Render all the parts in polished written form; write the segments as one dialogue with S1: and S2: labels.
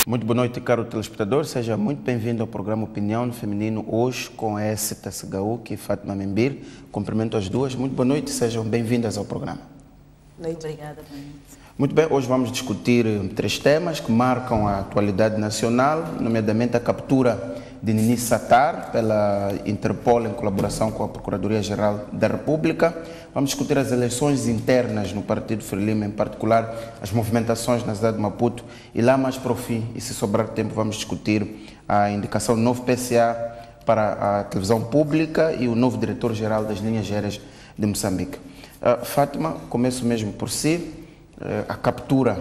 S1: Muito boa noite, caro telespectador. Seja muito bem-vindo ao programa Opinião Feminino, hoje com a Essita Segaúque e Fátima Membir. Cumprimento as duas. Muito boa noite, sejam bem-vindas ao programa.
S2: Muito obrigada.
S1: Muito bem, hoje vamos discutir 3 temas que marcam a atualidade nacional, nomeadamente a captura de Nini Satar pela Interpol em colaboração com a Procuradoria-Geral da República. Vamos discutir as eleições internas no Partido Frelimo, em particular as movimentações na cidade de Maputo, e lá mais para o fim, e se sobrar tempo, vamos discutir a indicação do novo PCA para a televisão pública e o novo diretor-geral das linhas aéreas de Moçambique. Fátima, começo mesmo por si, a captura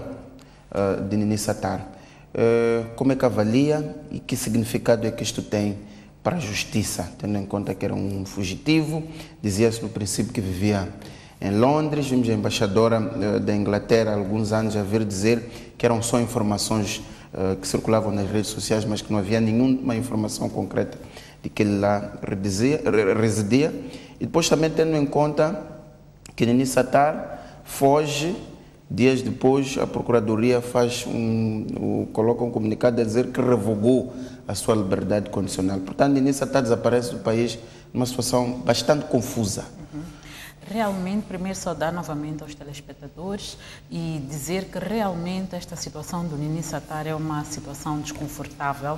S1: de Nini Satar. Como é que avalia e que significado é que isto tem para a justiça, tendo em conta que era um fugitivo, dizia-se no princípio que vivia em Londres, vimos a embaixadora da Inglaterra há alguns anos a vir dizer que eram só informações que circulavam nas redes sociais, mas que não havia nenhuma informação concreta de que ele lá residia. E depois também tendo em conta que Nini Satar foge. Dias depois, a Procuradoria coloca um comunicado a dizer que revogou a sua liberdade condicional. Portanto, Nini Satar desaparece do país numa situação bastante confusa.
S2: Realmente, primeiro saudar novamente aos telespectadores e dizer que realmente esta situação do Nini Satar é uma situação desconfortável,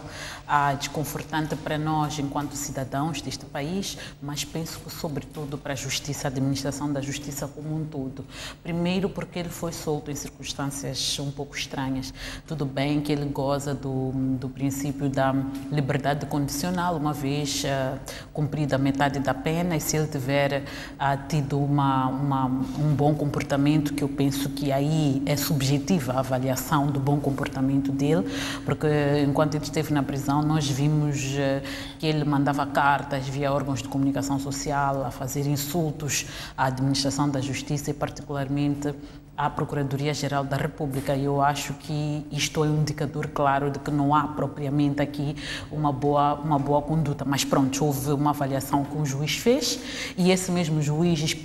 S2: desconfortante para nós enquanto cidadãos deste país, mas penso que sobretudo para a justiça, a administração da justiça como um todo. Primeiro porque ele foi solto em circunstâncias um pouco estranhas. Tudo bem que ele goza do princípio da liberdade condicional, uma vez cumprida metade da pena, e se ele tiver tido um bom comportamento, que eu penso que aí é subjetiva a avaliação do bom comportamento dele, porque enquanto ele esteve na prisão nós vimos que ele mandava cartas via órgãos de comunicação social a fazer insultos à administração da justiça e particularmente à Procuradoria-Geral da República. Eu acho que isto é um indicador claro de que não há propriamente aqui uma boa conduta. Mas pronto, houve uma avaliação que o juiz fez e esse mesmo juiz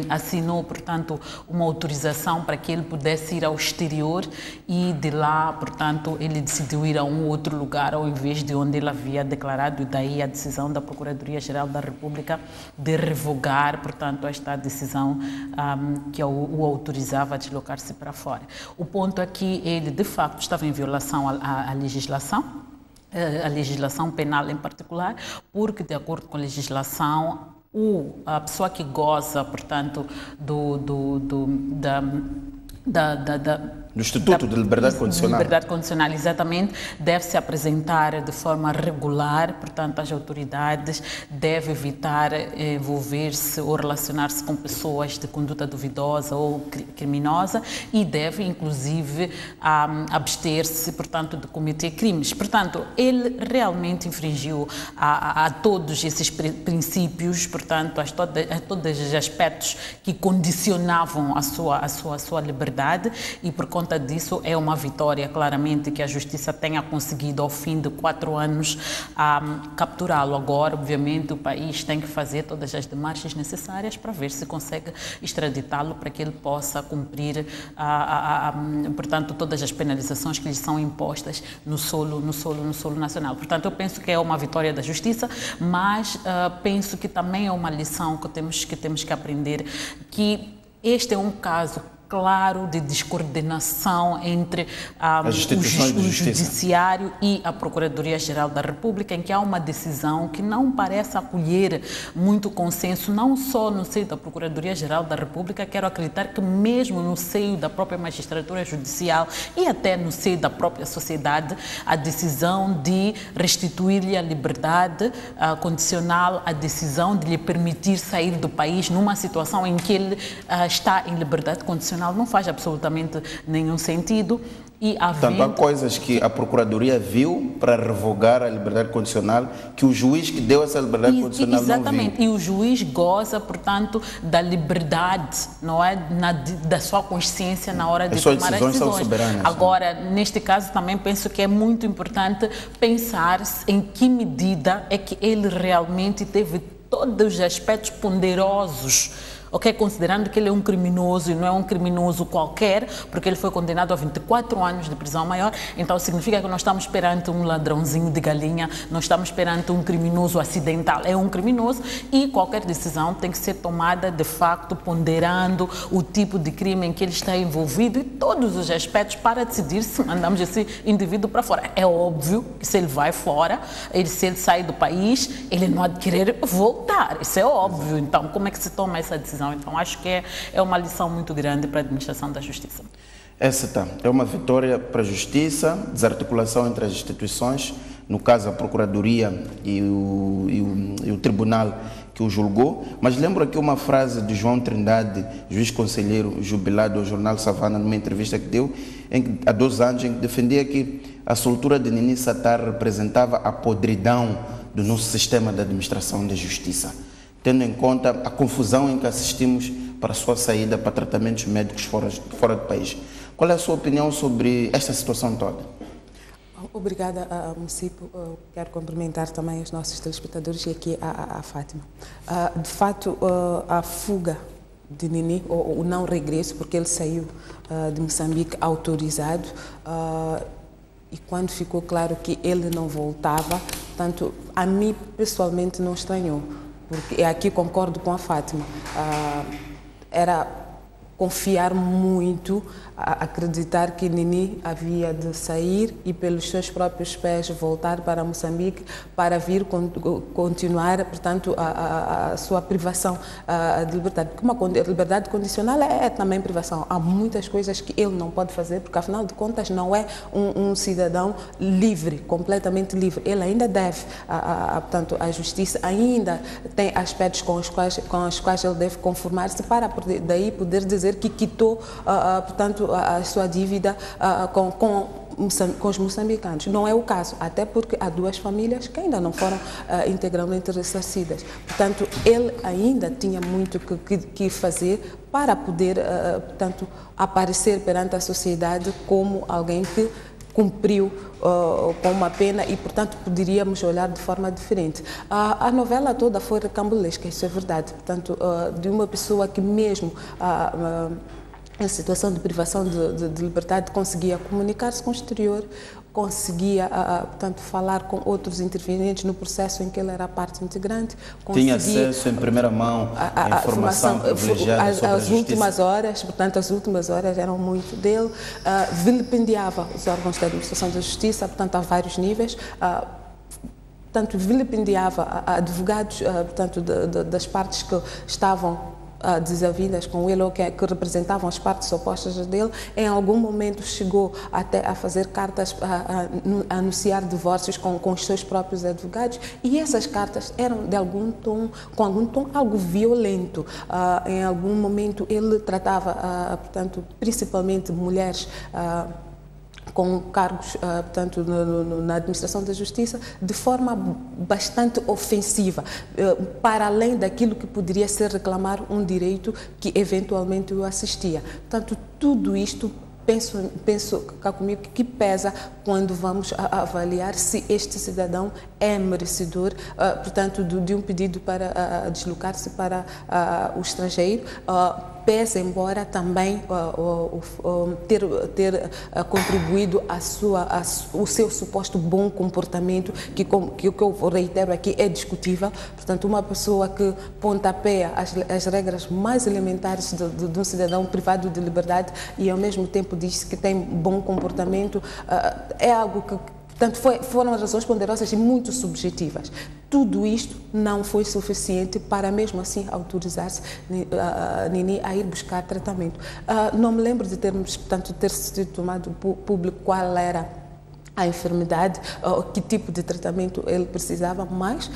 S2: assinou, portanto, uma autorização para que ele pudesse ir ao exterior e de lá, portanto, ele decidiu ir a um outro lugar ao invés de onde ele havia declarado, e daí a decisão da Procuradoria-Geral da República de revogar, portanto, esta decisão que o autorizava a deslocar-se para fora. O ponto é que ele, de facto, estava em violação à legislação, a legislação penal em particular, porque, de acordo com a legislação, a pessoa que goza, portanto,
S1: do Instituto de Liberdade Condicional.
S2: Liberdade Condicional, exatamente, deve se apresentar de forma regular, portanto, as autoridades devem evitar envolver-se ou relacionar-se com pessoas de conduta duvidosa ou criminosa e deve, inclusive, abster-se, portanto, de cometer crimes. Portanto, ele realmente infringiu a todos esses princípios, portanto, a todos os aspectos que condicionavam a sua liberdade, e por conta disso é uma vitória claramente que a justiça tenha conseguido ao fim de 4 anos capturá-lo. Agora, obviamente, o país tem que fazer todas as demarches necessárias para ver se consegue extraditá-lo para que ele possa cumprir portanto, todas as penalizações que lhe são impostas no solo nacional. Portanto, eu penso que é uma vitória da justiça, mas penso que também é uma lição que temos que aprender, que este é um caso claro de descoordenação entre o Judiciário e a Procuradoria-Geral da República, em que há uma decisão que não parece acolher muito consenso, não só no seio da Procuradoria-Geral da República, quero acreditar que mesmo no seio da própria magistratura judicial e até no seio da própria sociedade, a decisão de restituir-lhe a liberdade condicional, a decisão de lhe permitir sair do país numa situação em que ele está em liberdade condicional, não faz absolutamente nenhum sentido. E
S1: Portanto, há coisas que a Procuradoria viu para revogar a liberdade condicional que o juiz que deu essa liberdade condicional não viu.
S2: Exatamente, e o juiz goza, portanto, da liberdade, não é? Da sua consciência na hora de tomar as decisões.
S1: São soberanas.
S2: Agora, neste caso, também penso que é muito importante pensar em que medida é que ele realmente teve todos os aspectos ponderosos ok? Considerando que ele é um criminoso e não é um criminoso qualquer, porque ele foi condenado a 24 anos de prisão maior, então significa que nós estamos perante um ladrãozinho de galinha, nós estamos perante um criminoso acidental, é um criminoso e qualquer decisão tem que ser tomada de facto ponderando o tipo de crime em que ele está envolvido e todos os aspectos para decidir se mandamos esse indivíduo para fora. É óbvio que se ele vai fora, se ele sai do país, ele não há de querer voltar, isso é óbvio. Então, como é que se toma essa decisão? Então, acho que é uma lição muito grande para a administração da justiça.
S1: Essa é uma vitória para a justiça, desarticulação entre as instituições, no caso a Procuradoria e o Tribunal que o julgou, mas lembro aqui uma frase de João Trindade, juiz conselheiro jubilado ao jornal Savana, numa entrevista que deu há 2 anos, em que defendia que a soltura de Nini Satar representava a podridão do nosso sistema de administração da justiça, tendo em conta a confusão em que assistimos para a sua saída para tratamentos médicos fora do país. Qual é a sua opinião sobre esta situação toda?
S3: Obrigada, município. Quero cumprimentar também os nossos telespectadores e aqui a Fátima. De fato, a fuga de Nini, ou o não regresso, porque ele saiu de Moçambique autorizado, e quando ficou claro que ele não voltava, tanto a mim pessoalmente não estranhou, porque aqui concordo com a Fátima. Era confiar muito, acreditar que Nini havia de sair e pelos seus próprios pés voltar para Moçambique para vir continuar, portanto, a sua privação de liberdade. Porque uma liberdade condicional é também privação. Há muitas coisas que ele não pode fazer, porque afinal de contas não é um cidadão livre, completamente livre. Ele ainda deve, portanto, a justiça ainda tem aspectos com os quais ele deve conformar-se para daí poder dizer que quitou, portanto, a sua dívida com os moçambicanos. Não é o caso, até porque há 2 famílias que ainda não foram integralmente ressarcidas. Portanto, ele ainda tinha muito que fazer para poder, portanto, aparecer perante a sociedade como alguém que cumpriu com uma pena e, portanto, poderíamos olhar de forma diferente. A novela toda foi recambulesca, isso é verdade. Portanto, de uma pessoa que mesmo em situação de privação de liberdade conseguia comunicar-se com o exterior, conseguia, portanto, falar com outros intervenientes no processo em que ele era parte integrante.
S1: Tinha acesso em primeira mão à informação privilegiada sobre a justiça.
S3: As últimas horas eram muito dele. Vilipendiava os órgãos da administração da justiça, portanto, a vários níveis. Portanto, vilipendiava advogados, portanto, das partes que estavam desavindas com ele ou que representavam as partes opostas dele. Em algum momento chegou até a fazer cartas a anunciar divórcios com os seus próprios advogados, e essas cartas eram de algum tom algo violento. Em algum momento ele tratava, portanto, principalmente mulheres com cargos, portanto, na administração da justiça, de forma bastante ofensiva, para além daquilo que poderia ser reclamar um direito que eventualmente o assistia. Portanto, tudo isto penso cá comigo que pesa quando vamos avaliar se este cidadão é merecedor, portanto, de um pedido para deslocar-se para o estrangeiro. Pesa, embora também ter contribuído o seu suposto bom comportamento, que eu reitero aqui é discutível. Portanto, uma pessoa que pontapeia as regras mais elementares de um cidadão privado de liberdade e ao mesmo tempo diz que tem bom comportamento, é algo que, portanto, foram razões ponderosas e muito subjetivas. Tudo isto não foi suficiente para, mesmo assim, autorizar-se Nini a ir buscar tratamento. Não me lembro de ter sido tomado público qual era a enfermidade, que tipo de tratamento ele precisava, mas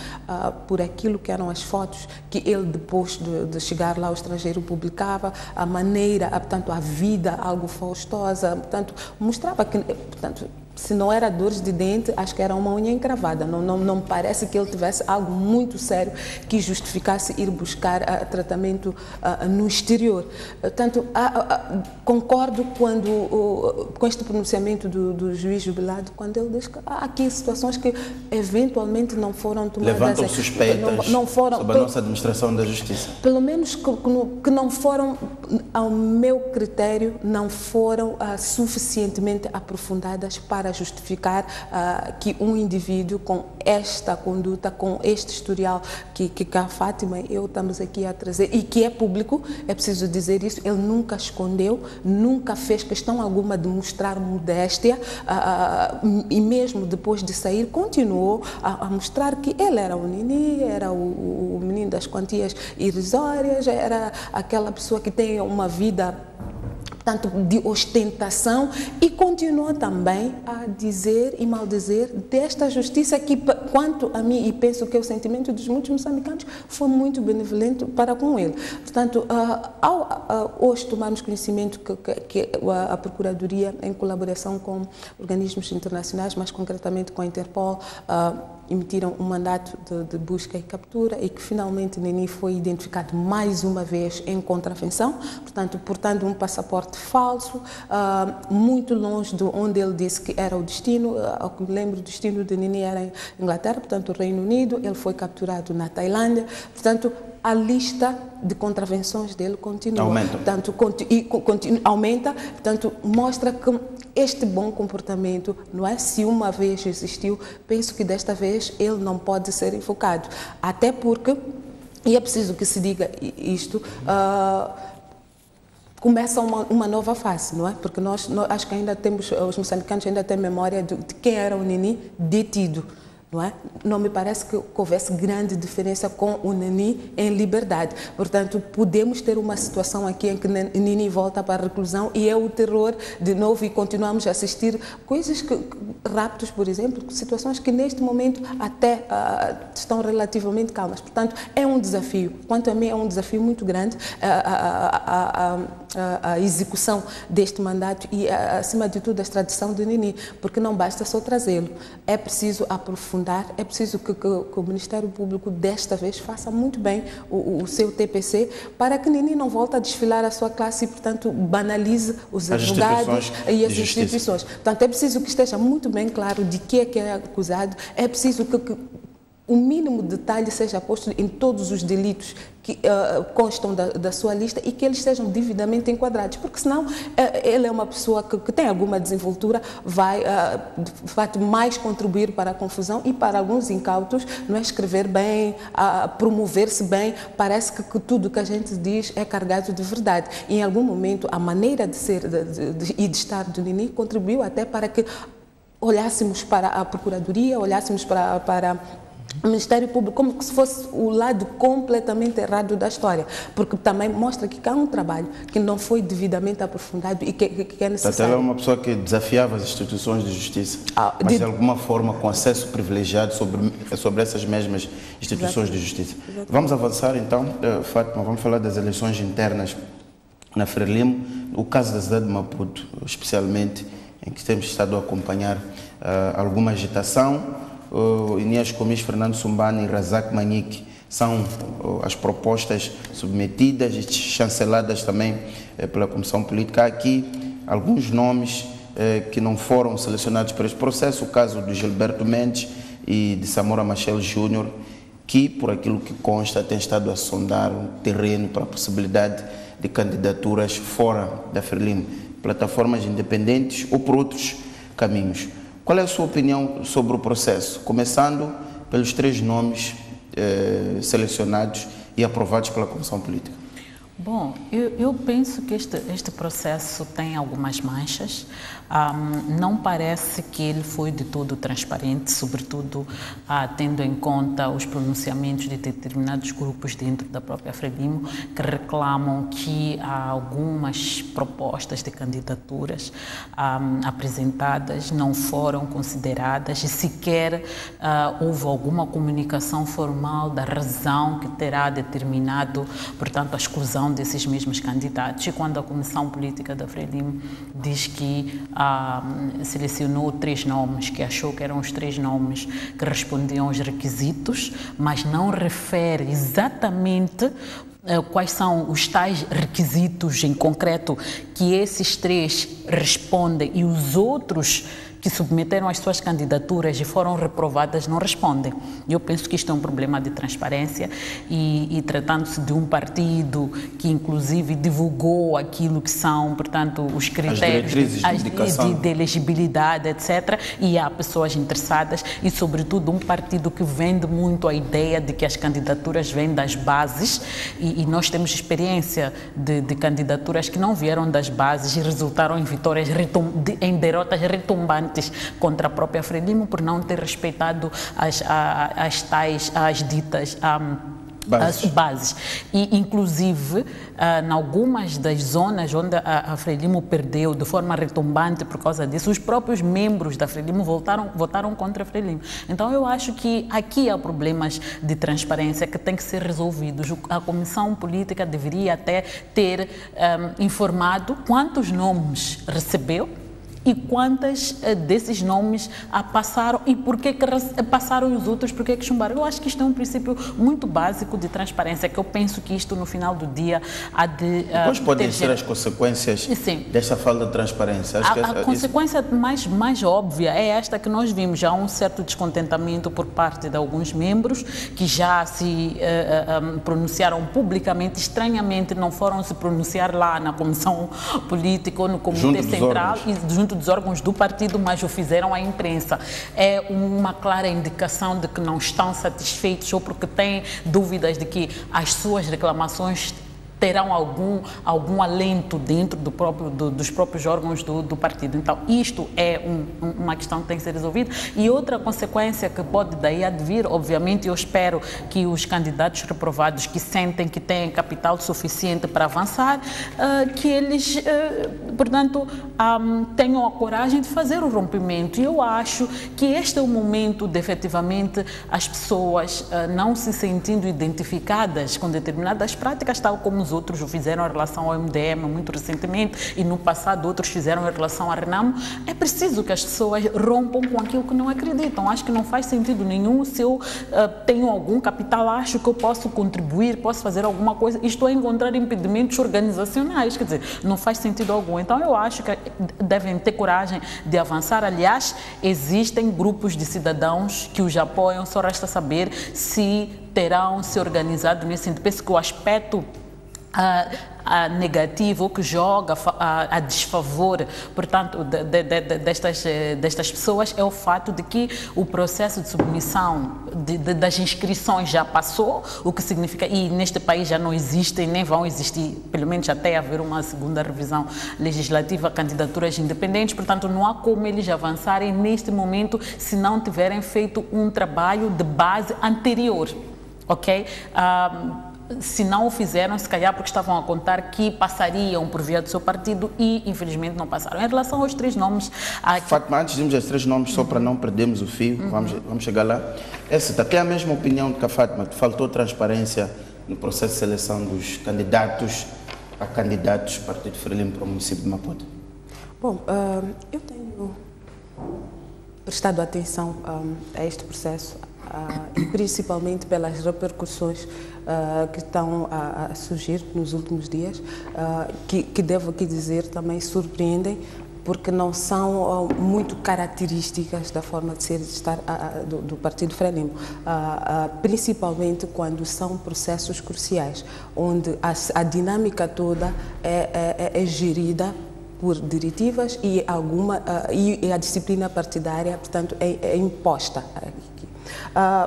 S3: por aquilo que eram as fotos que ele, depois de chegar lá ao estrangeiro, publicava, a maneira, portanto, a vida algo faustosa, portanto, mostrava que, portanto, se não era dores de dente, acho que era uma unha encravada. Não me parece que ele tivesse algo muito sério que justificasse ir buscar tratamento no exterior. Portanto, concordo com este pronunciamento do juiz jubilado, quando ele diz que há aqui situações que eventualmente não foram tomadas...
S1: Levantam suspeitas
S3: não foram,
S1: sobre a nossa administração da justiça.
S3: Pelo menos que não foram, ao meu critério, não foram suficientemente aprofundadas para justificar que um indivíduo com esta conduta, com este historial que a Fátima e eu estamos aqui a trazer, e que é público, é preciso dizer isso, ele nunca escondeu, nunca fez questão alguma de mostrar modéstia, e mesmo depois de sair, continuou a mostrar que ele era o Nini, era o menino das quantias irrisórias, era aquela pessoa que tem uma vida, tanto de ostentação, e continua também a dizer e maldizer desta justiça que, quanto a mim, e penso que o sentimento dos muitos moçambicanos foi muito benevolente para com ele. Portanto, ao hoje tomarmos conhecimento que a Procuradoria, em colaboração com organismos internacionais, mais concretamente com a Interpol, emitiram um mandato de busca e captura, e que finalmente Nini foi identificado mais uma vez em contravenção, portanto, portando um passaporte falso, muito longe de onde ele disse que era o destino. Ao que me lembro, o destino de Nini era em Inglaterra, portanto, o Reino Unido. Ele foi capturado na Tailândia, portanto, a lista de contravenções dele continua.
S1: Aumenta.
S3: Portanto, aumenta, portanto, mostra que este bom comportamento, não é? Se uma vez existiu, penso que desta vez ele não pode ser invocado. Até porque, e é preciso que se diga isto, começa uma nova fase, não é? Porque nós acho que ainda temos, os moçambicanos ainda têm memória de quem era o Nini detido. Não é? Não me parece que houvesse grande diferença com o Nini em liberdade. Portanto, podemos ter uma situação aqui em que Nini volta para a reclusão e é o terror de novo, e continuamos a assistir coisas raptos, por exemplo, situações que neste momento até estão relativamente calmas. Portanto, é um desafio. Quanto a mim, é um desafio muito grande a execução deste mandato e, acima de tudo, a extradição de Nini, porque não basta só trazê-lo. É preciso aprofundar. É preciso que o Ministério Público desta vez faça muito bem o seu TPC para que Nini não volte a desfilar a sua classe e, portanto, banalize os advogados e as instituições. Portanto, é preciso que esteja muito bem claro de que é acusado, é preciso que o mínimo detalhe seja posto em todos os delitos que constam da sua lista e que eles sejam devidamente enquadrados, porque senão ele é uma pessoa que tem alguma desenvoltura, vai de fato mais contribuir para a confusão e para alguns incautos, não é? Escrever bem, promover-se bem, parece que tudo que a gente diz é carregado de verdade. E em algum momento a maneira de ser e de estar do Nini contribuiu até para que olhássemos para a Procuradoria, olhássemos para o Ministério Público como se fosse o lado completamente errado da história, porque também mostra que há um trabalho que não foi devidamente aprofundado e que é necessário.
S1: Ela é uma pessoa que desafiava as instituições de justiça, mas de alguma forma com acesso privilegiado sobre essas mesmas instituições de justiça. Exatamente. Vamos avançar então, Fátima, vamos falar das eleições internas na Frelimo, o caso da cidade de Maputo, especialmente, em que temos estado a acompanhar alguma agitação. Inês Comis, Fernando Sumbana e Razak Manique são as propostas submetidas e chanceladas também pela Comissão Política. Há aqui alguns nomes que não foram selecionados para este processo, o caso de Gilberto Mendes e de Samora Machel Júnior, que, por aquilo que consta, tem estado a sondar um terreno para a possibilidade de candidaturas fora da Frelimo, plataformas independentes ou por outros caminhos. Qual é a sua opinião sobre o processo, começando pelos 3 nomes selecionados e aprovados pela Comissão Política?
S2: Bom, eu penso que este processo tem algumas manchas. Não parece que ele foi de todo transparente, sobretudo tendo em conta os pronunciamentos de determinados grupos dentro da própria Frelimo que reclamam que algumas propostas de candidaturas apresentadas não foram consideradas e sequer houve alguma comunicação formal da razão que terá determinado, portanto, a exclusão seleção desses mesmos candidatos. E quando a Comissão Política da Frelimo diz que selecionou 3 nomes, que achou que eram os 3 nomes que respondiam aos requisitos, mas não refere exatamente quais são os tais requisitos em concreto que esses 3 respondem e os outros que submeteram as suas candidaturas e foram reprovadas não respondem. Eu penso que isto é um problema de transparência e tratando-se de um partido que inclusive divulgou aquilo que são, portanto, os critérios de elegibilidade, etc. E há pessoas interessadas e, sobretudo, um partido que vende muito a ideia de que as candidaturas vêm das bases e nós temos experiência de candidaturas que não vieram das bases e resultaram em vitórias, em derrotas retumbantes contra a própria Frelimo por não ter respeitado as ditas bases. E, inclusive, em algumas das zonas onde a Frelimo perdeu de forma retumbante por causa disso, os próprios membros da Frelimo votaram contra a Frelimo. Então, eu acho que aqui há problemas de transparência que têm que ser resolvidos. A Comissão Política deveria até ter informado quantos nomes recebeu e quantas desses nomes passaram e por que passaram os outros, por que chumbaram. Eu acho que isto é um princípio muito básico de transparência, que eu penso que isto no final do dia há de...
S1: Quais podem ser as consequências desta falta de transparência?
S2: A consequência mais óbvia é esta que nós vimos. Já há um certo descontentamento por parte de alguns membros que já se pronunciaram publicamente, estranhamente não foram se pronunciar lá na Comissão Política ou no Comitê Central e junto dos órgãos do partido, mas o fizeram à imprensa. É uma clara indicação de que não estão satisfeitos ou porque têm dúvidas de que as suas reclamações terão algum alento dentro dos próprios órgãos do partido. Então, isto é uma questão que tem que ser resolvida. E outra consequência que pode daí advir, obviamente, eu espero que os candidatos reprovados que sentem que têm capital suficiente para avançar, que eles, portanto, tenham a coragem de fazer o rompimento. E eu acho que este é o momento de, efetivamente, as pessoas não se sentindo identificadas com determinadas práticas, tal como os outros o fizeram em relação ao MDM muito recentemente e no passado outros fizeram em relação à Renamo. É preciso que as pessoas rompam com aquilo que não acreditam. Acho que não faz sentido nenhum. Se eu tenho algum capital, acho que eu posso contribuir, posso fazer alguma coisa e estou a encontrar impedimentos organizacionais. Quer dizer, não faz sentido algum. Então eu acho que devem ter coragem de avançar. Aliás, existem grupos de cidadãos que os apoiam, só resta saber se terão se organizado nesse sentido. Penso que o aspecto negativo que joga a desfavor, portanto, destas pessoas é o fato de que o processo de submissão das inscrições já passou, o que significa, e neste país já não existem, nem vão existir, pelo menos até haver uma segunda revisão legislativa, candidaturas independentes, portanto, não há como eles avançarem neste momento se não tiverem feito um trabalho de base anterior, ok? Se não o fizeram, se calhar porque estavam a contar que passariam por via do seu partido e, infelizmente, não passaram. Em relação aos 3 nomes...
S1: Fátima, antes de irmos aos 3 nomes, só para não perdermos o fio, vamos chegar lá. Essa tem a mesma opinião que a Fátima, faltou transparência no processo de seleção dos candidatos a candidatos do Partido Frelimo para o município de Maputo?
S3: Bom, eu tenho prestado atenção a este processo, e principalmente pelas repercussões que estão a surgir nos últimos dias, que devo aqui dizer também surpreendem, porque não são muito características da forma de ser e de estar do Partido Frelimo, principalmente quando são processos cruciais, onde a dinâmica toda é gerida por diretivas e a disciplina partidária, portanto, é imposta aqui.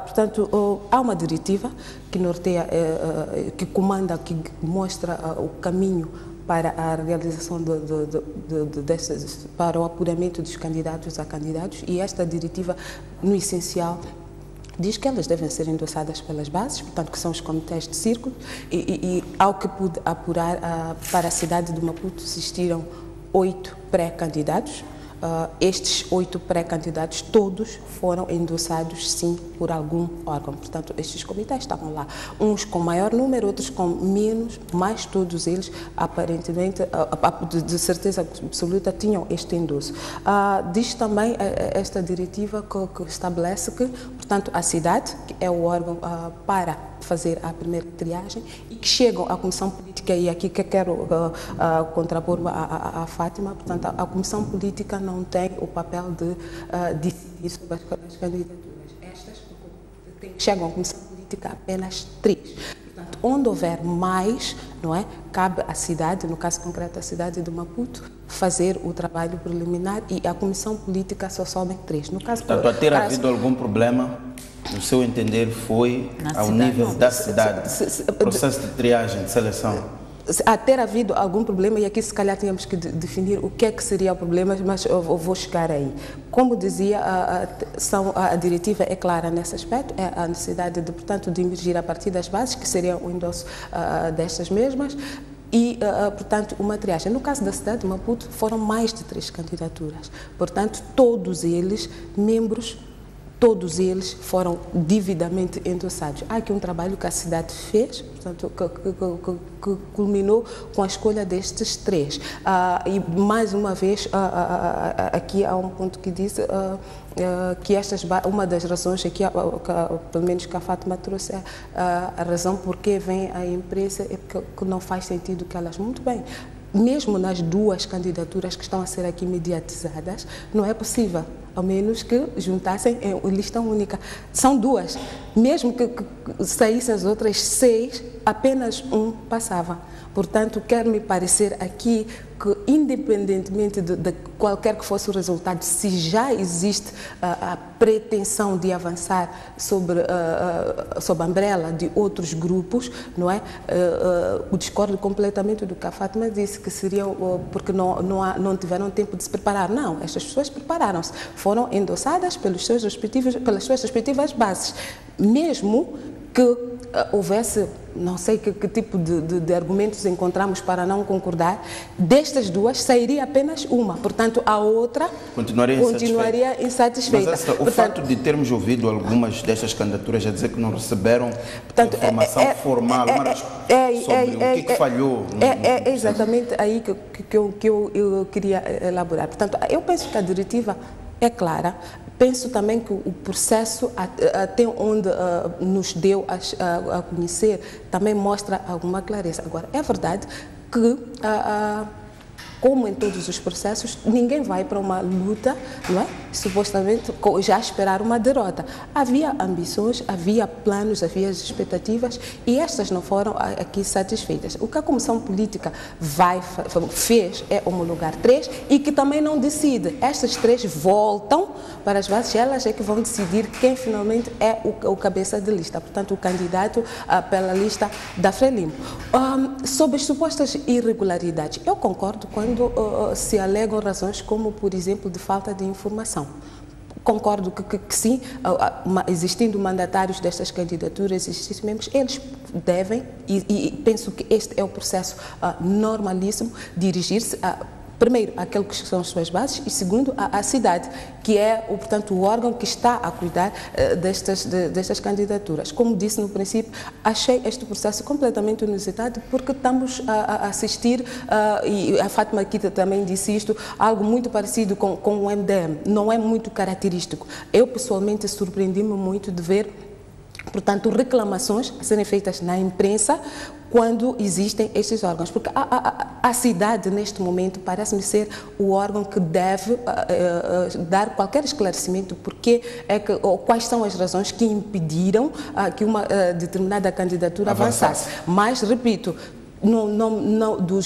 S3: Portanto, há uma diretiva que norteia, que comanda, que mostra o caminho para a realização para o apuramento dos candidatos a candidatos, e esta diretiva, no essencial, diz que elas devem ser endossadas pelas bases, portanto, que são os comitês de círculo, e ao que pude apurar, para a cidade de Maputo existiram 8 pré-candidatos, estes 8 pré-candidatos, todos foram endossados, sim, por algum órgão. Portanto, estes comitês estavam lá, uns com maior número, outros com menos, mas todos eles, aparentemente, de certeza absoluta, tinham este endosso. Diz também esta diretiva que estabelece que, portanto, a cidade, que é o órgão para fazer a primeira triagem, e que chegam à Comissão Política, e aqui que quero contrapor a Fátima, portanto, a Comissão Política não tem o papel de decidir sobre as candidaturas. Estas chegam à Comissão Política apenas 3. Portanto, onde houver mais, não é, cabe à cidade, no caso concreto a cidade de Maputo, fazer o trabalho preliminar, e a Comissão Política só sobem 3. No caso,
S1: portanto, a ter havido algum problema, no seu entender, foi ao nível da cidade, processo de triagem, de seleção?
S3: A ter havido algum problema, e aqui se calhar tínhamos que definir o que é que seria o problema, mas eu vou chegar aí. Como dizia, a diretiva é clara nesse aspecto, é a necessidade de, portanto, de emergir a partir das bases, que seria o endosso destas mesmas, e, portanto, uma triagem. No caso da cidade de Maputo, foram mais de 3 candidaturas. Portanto, todos eles membros, todos eles foram devidamente endossados. Há aqui um trabalho que a cidade fez, portanto, que culminou com a escolha destes 3. E, mais uma vez, aqui há um ponto que diz que uma das razões aqui, pelo menos que a Fátima trouxe, a razão por que vem a imprensa é que não faz sentido que elas, muito bem, mesmo nas 2 candidaturas que estão a ser aqui mediatizadas, não é possível, ao menos que juntassem em lista única. São 2. Mesmo que saíssem as outras 6, apenas um passava. Portanto, quer me parecer aqui que, independentemente de qualquer que fosse o resultado, se já existe a pretensão de avançar sobre a umbrella de outros grupos, não é? Eu discordo completamente do que a Fátima disse, que seria porque não tiveram tempo de se preparar. Não, estas pessoas prepararam-se, foram endossadas pelas suas respectivas bases. Mesmo que houvesse, não sei que tipo de argumentos encontramos para não concordar, destas 2 sairia apenas uma, portanto a outra continuaria insatisfeita.
S1: Mas o fato de termos ouvido algumas destas candidaturas a dizer que não receberam informação formal, sobre o que falhou.
S3: É exatamente aí que eu queria elaborar. Portanto, eu penso que a diretiva é clara. Penso também que o processo, até onde nos deu a conhecer, também mostra alguma clareza. Agora, é verdade que, como em todos os processos, ninguém vai para uma luta, não é? Supostamente já esperar uma derrota. Havia ambições, havia planos, havia expectativas, e estas não foram aqui satisfeitas. O que a Comissão Política fez é homologar 3 e que também não decide. Estas 3 voltam para as bases, elas é que vão decidir quem finalmente é o cabeça de lista, portanto o candidato pela lista da Frelimo. Sobre as supostas irregularidades, eu concordo quando se alegam razões como, por exemplo, de falta de informação. Concordo que sim, existindo mandatários destas candidaturas, existem membros, eles devem, e penso que este é o processo normalíssimo, dirigir-se primeiro, aquele que são as suas bases, e segundo, a cidade, que é, portanto, o órgão que está a cuidar destas candidaturas. Como disse no princípio, achei este processo completamente inusitado, porque estamos a assistir, e a Fátima aqui também disse isto, algo muito parecido com o MDM, não é muito característico. Eu, pessoalmente, surpreendi-me muito de ver, portanto, reclamações a serem feitas na imprensa quando existem estes órgãos, porque a cidade, neste momento, parece-me ser o órgão que deve dar qualquer esclarecimento porque ou quais são as razões que impediram que uma determinada candidatura avançasse. Mas, repito,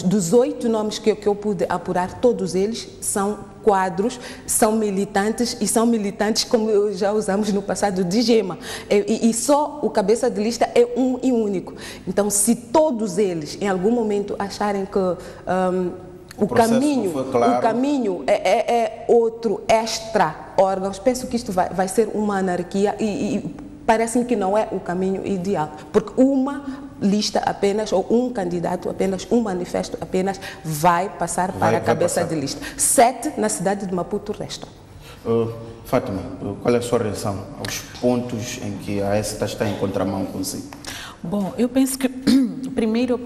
S3: dos 8 nomes que eu pude apurar, todos eles são quadros, são militantes, e são militantes como já usamos no passado de gema, e só o cabeça de lista é um e único. Então, se todos eles em algum momento acharem que o caminho é outro, extra órgãos, penso que isto vai ser uma anarquia, e parece-me que não é o caminho ideal, porque uma lista apenas, ou um candidato apenas, um manifesto apenas vai passar para a cabeça de lista. 7 na cidade de Maputo restam.
S1: Fátima, qual é a sua reação aos pontos em que a AES está em contramão consigo?
S2: Bom, eu penso que, primeiro,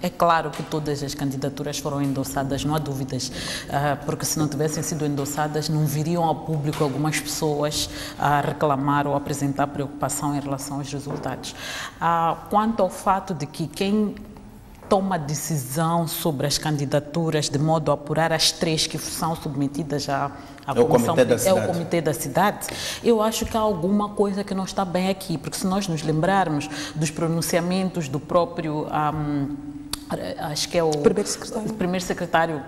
S2: é claro que todas as candidaturas foram endossadas, não há dúvidas, porque se não tivessem sido endossadas, não viriam ao público algumas pessoas a reclamar ou apresentar preocupação em relação aos resultados. Quanto ao fato de que quem toma decisão sobre as candidaturas de modo a apurar as 3 que são submetidas à comissão, é o Comitê da Cidade, eu acho que há alguma coisa que não está bem aqui, porque se nós nos lembrarmos dos pronunciamentos do próprio, acho que é o primeiro secretário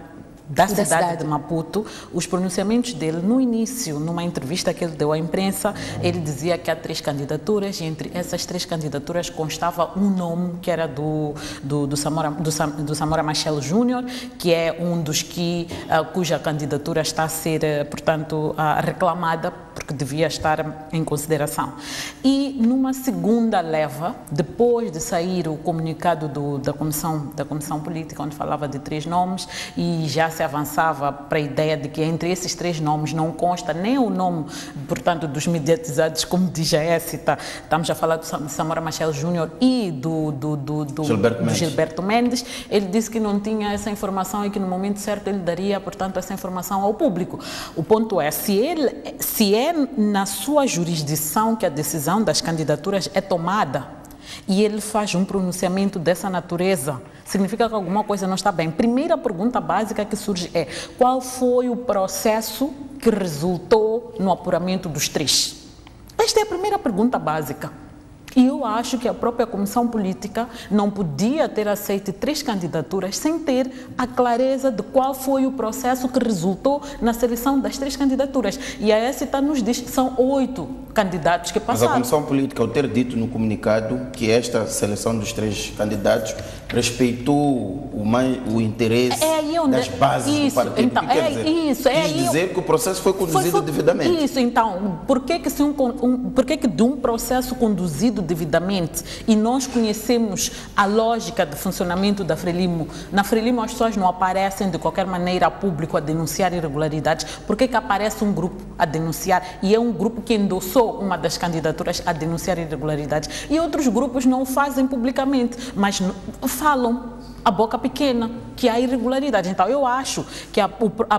S2: da cidade de Maputo, os pronunciamentos dele no início, numa entrevista que ele deu à imprensa, ele dizia que há 3 candidaturas e entre essas 3 candidaturas constava um nome que era do Samora Machel Júnior, que é um dos cuja candidatura está a ser, portanto, reclamada porque devia estar em consideração. E numa segunda leva, depois de sair o comunicado da comissão política, onde falava de 3 nomes e já se avançava para a ideia de que entre esses 3 nomes não consta nem o nome, portanto, dos mediatizados, como diz a ESITA, estamos a falar do Samora Machel Júnior e do Gilberto Mendes, ele disse que não tinha essa informação e que no momento certo ele daria, portanto, essa informação ao público. O ponto é, se é na sua jurisdição que a decisão das candidaturas é tomada, e ele faz um pronunciamento dessa natureza, significa que alguma coisa não está bem. Primeira pergunta básica que surge é: qual foi o processo que resultou no apuramento dos 3? Esta é a primeira pergunta básica. E eu acho que a própria comissão política não podia ter aceito 3 candidaturas sem ter a clareza de qual foi o processo que resultou na seleção das 3 candidaturas. E a ESITA nos diz que são 8 candidatos que passaram.
S1: Mas a comissão política, ao ter dito no comunicado que esta seleção dos 3 candidatos respeitou o interesse das bases do partido,
S2: então,
S1: quer dizer que o processo foi conduzido devidamente.
S2: Isso, então, por que de um processo conduzido devidamente, e nós conhecemos a lógica de funcionamento da Frelimo, na Frelimo as pessoas não aparecem de qualquer maneira a público a denunciar irregularidades, por que aparece um grupo a denunciar, e é um grupo que endossou uma das candidaturas a denunciar irregularidades, e outros grupos não o fazem publicamente, mas falam a boca pequena que há irregularidade. Então, eu acho que a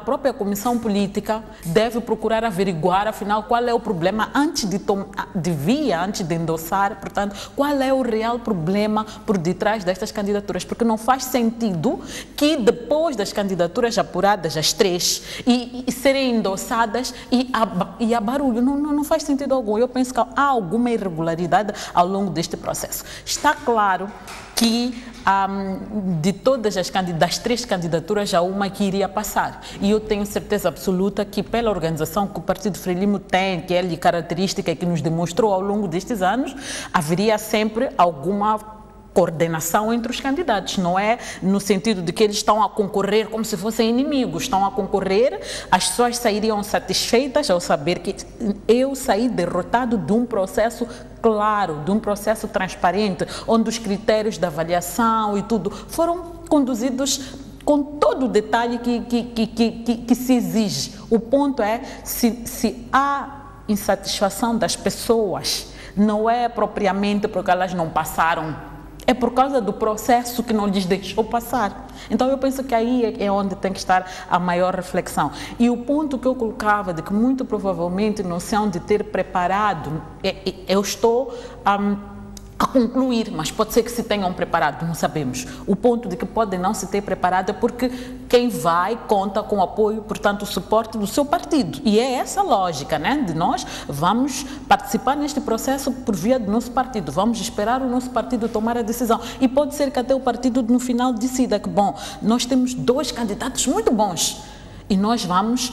S2: própria comissão política deve procurar averiguar, afinal, qual é o problema antes de endossar, portanto, qual é o real problema por detrás destas candidaturas, porque não faz sentido que depois das candidaturas apuradas, as 3, e serem endossadas e há barulho. Não faz sentido algum. Eu penso que há alguma irregularidade ao longo deste processo. Está claro que de todas das 3 candidaturas, há uma que iria passar. E eu tenho certeza absoluta que, pela organização que o Partido Frelimo tem, que é a característica que nos demonstrou ao longo destes anos, haveria sempre alguma coordenação entre os candidatos, não é no sentido de que eles estão a concorrer como se fossem inimigos, estão a concorrer, as pessoas sairiam satisfeitas ao saber que eu saí derrotado de um processo claro, de um processo transparente, onde os critérios de avaliação e tudo foram conduzidos com todo o detalhe que se exige. O ponto é, se há insatisfação das pessoas, não é propriamente porque elas não passaram, é por causa do processo que não lhes deixou passar. Então, eu penso que aí é onde tem que estar a maior reflexão. E o ponto que eu colocava de que muito provavelmente não se hão de ter preparado, eu estou a concluir, mas pode ser que se tenham preparado, não sabemos. O ponto de que podem não se ter preparado é porque quem vai conta com o apoio, portanto, o suporte do seu partido. E é essa a lógica, né? De nós vamos participar neste processo por via do nosso partido, vamos esperar o nosso partido tomar a decisão. E pode ser que até o partido no final decida que, bom, nós temos 2 candidatos muito bons, e nós vamos,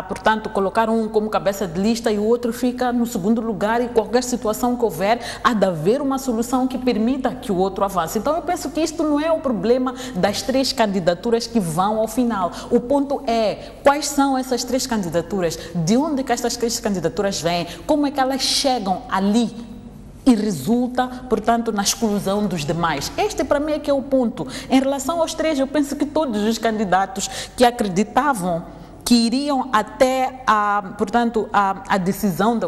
S2: portanto, colocar um como cabeça de lista e o outro fica no segundo lugar, e qualquer situação que houver, há de haver uma solução que permita que o outro avance. Então, eu penso que isto não é o problema das 3 candidaturas que vão ao final. O ponto é, quais são essas 3 candidaturas? De onde que estas 3 candidaturas vêm? Como é que elas chegam ali? e resulta, portanto, na exclusão dos demais. Este, para mim, é que é o ponto. Em relação aos três, eu penso que todos os candidatos que acreditavam que iriam até a decisão,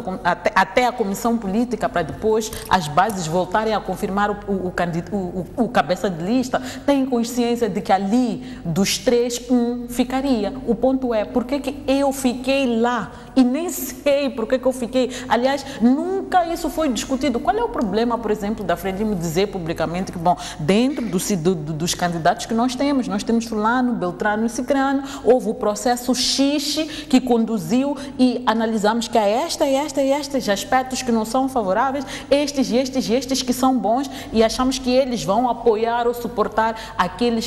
S2: até a comissão política, para depois as bases voltarem a confirmar o cabeça de lista, têm consciência de que ali dos três, um ficaria. O ponto é, por que eu fiquei lá? E nem sei por que eu fiquei. Aliás, nunca isso foi discutido. Qual é o problema, por exemplo, da Frelimo dizer publicamente que, bom, dentro dos candidatos que nós temos fulano, beltrano e cicrano, houve o processo X que conduziu e analisamos que há estes aspectos que não são favoráveis, estes que são bons, e achamos que eles vão apoiar ou suportar aquele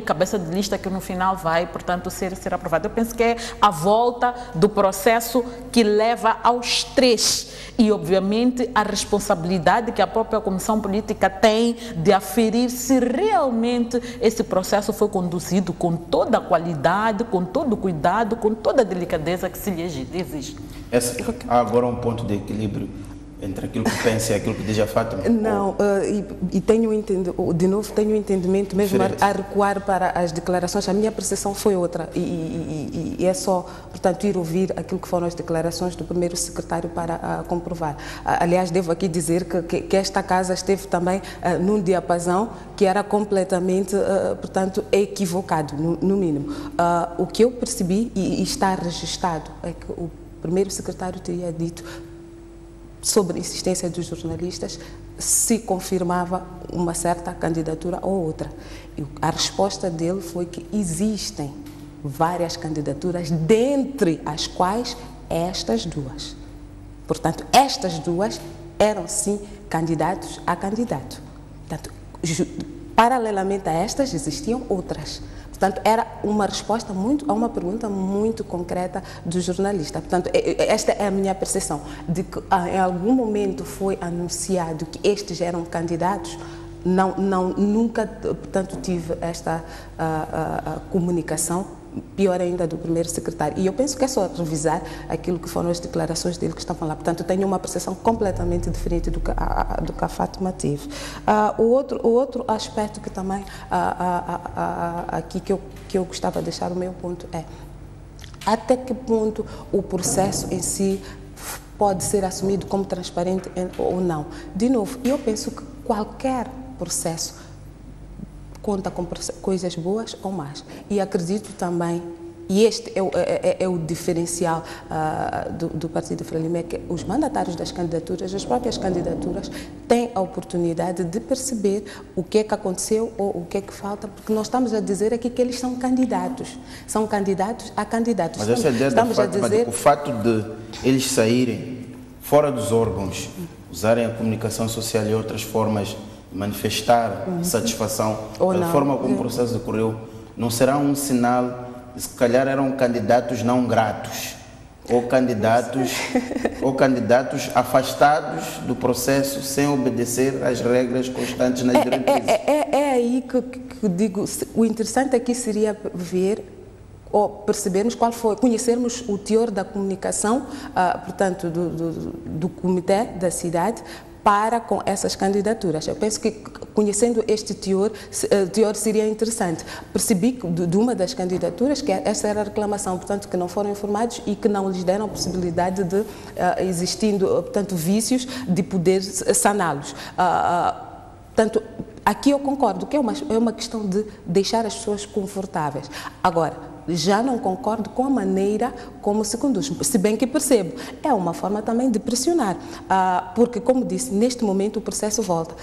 S2: cabeça de lista que no final vai, portanto, ser aprovado. Eu penso que é a volta do processo que leva aos três e, obviamente, a responsabilidade que a própria Comissão Política tem de aferir se realmente esse processo foi conduzido com toda a qualidade, com todo o cuidado, com toda a delicadeza que se lhe exige.
S1: Há agora um ponto de equilíbrio entre aquilo que pensa e aquilo que diz a Fátima?
S3: Não, de novo tenho entendimento mesmo a recuar para as declarações. A minha percepção foi outra e é só, portanto, ir ouvir aquilo que foram as declarações do primeiro secretário para comprovar. Aliás, devo aqui dizer que esta casa esteve também num diapasão que era completamente, portanto, equivocado, no mínimo. O que eu percebi e está registado é que o primeiro secretário teria dito sobre a insistência dos jornalistas, se confirmava uma certa candidatura ou outra. E a resposta dele foi que existem várias candidaturas, dentre as quais estas duas. Portanto, estas duas eram, sim, candidatos a candidato. Portanto, paralelamente a estas, existiam outras. Portanto, era uma resposta a uma pergunta muito concreta do jornalista. Portanto, esta é a minha percepção, de que em algum momento foi anunciado que estes eram candidatos. Nunca, portanto, tive esta comunicação, pior ainda do primeiro secretário. E eu penso que é só revisar aquilo que foram as declarações dele que estavam lá. Portanto, tenho uma percepção completamente diferente do que a Fátima teve. O outro aspecto que também aqui que eu gostava de deixar o meu ponto é até que ponto o processo em si pode ser assumido como transparente ou não. De novo, eu penso que qualquer processo conta com coisas boas ou más. E acredito também, e este é o diferencial do Partido Frelimo, é que os mandatários das candidaturas, as próprias candidaturas, têm a oportunidade de perceber o que é que aconteceu ou o que é que falta, porque nós estamos a dizer aqui que eles são candidatos a candidatos.
S1: Mas essa ideia da Fátima, o fato de eles saírem fora dos órgãos, usarem a comunicação social e outras formas manifestar satisfação pela forma como o processo decorreu, não será um sinal de se calhar eram candidatos não gratos ou candidatos afastados do processo sem obedecer às regras constantes nas diretrizes?
S3: É aí que digo, o interessante aqui seria ver ou percebermos conhecermos o teor da comunicação, portanto, do comitê da cidade, para com essas candidaturas. Eu penso que, conhecendo este teor seria interessante. Percebi que de uma das candidaturas que essa era a reclamação, portanto, que não foram informados e que não lhes deram a possibilidade de, existindo, portanto, vícios, de poder saná-los. Portanto, aqui eu concordo que é uma questão de deixar as pessoas confortáveis. Agora, já não concordo com a maneira como se conduz, se bem que percebo, é uma forma também de pressionar, porque, como disse, neste momento o processo volta.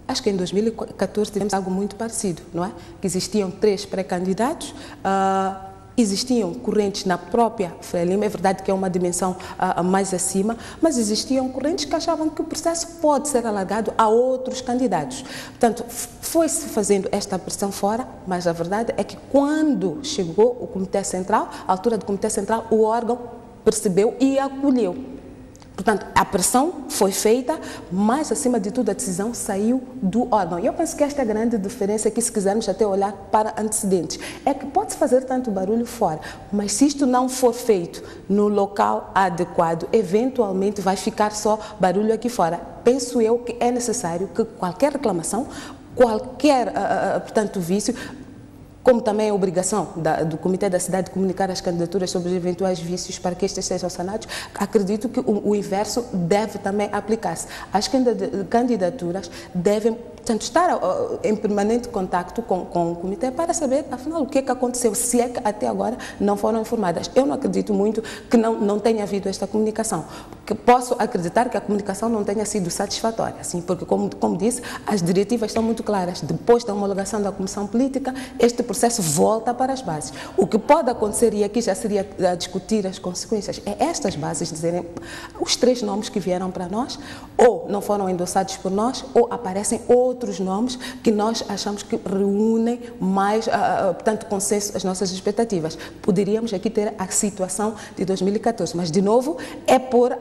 S3: Acho que em 2014 tivemos algo muito parecido, não é? Que existiam 3 pré-candidatos, existiam correntes na própria Frelimo, é verdade que é uma dimensão mais acima, mas existiam correntes que achavam que o processo pode ser alargado a outros candidatos. Portanto, foi-se fazendo esta pressão fora, mas a verdade é que quando chegou o Comitê Central, à altura do Comitê Central, o órgão percebeu e acolheu. Portanto, a pressão foi feita, mas, acima de tudo, a decisão saiu do órgão. E eu penso que esta é a grande diferença que, se quisermos até olhar para antecedentes, é que pode-se fazer tanto barulho fora, mas se isto não for feito no local adequado, eventualmente vai ficar só barulho aqui fora. Penso eu que é necessário que qualquer reclamação, qualquer, portanto, vício, como também é obrigação do Comitê da Cidade de comunicar as candidaturas sobre os eventuais vícios para que estes sejam sanados, acredito que o inverso deve também aplicar-se. As candidaturas devem, portanto, estar em permanente contacto com o Comitê para saber, afinal, o que é que aconteceu, se é que até agora não foram informadas. Eu não acredito muito que não tenha havido esta comunicação. Que posso acreditar que a comunicação não tenha sido satisfatória, assim, porque, como disse, as diretivas estão muito claras. Depois da homologação da Comissão Política, este processo volta para as bases. O que pode acontecer, e aqui já seria a discutir as consequências, é estas bases dizerem os 3 nomes que vieram para nós, ou não foram endossados por nós, ou aparecem outros nomes que nós achamos que reúnem mais, portanto, consenso às nossas expectativas. Poderíamos aqui ter a situação de 2014, mas, de novo, é pôr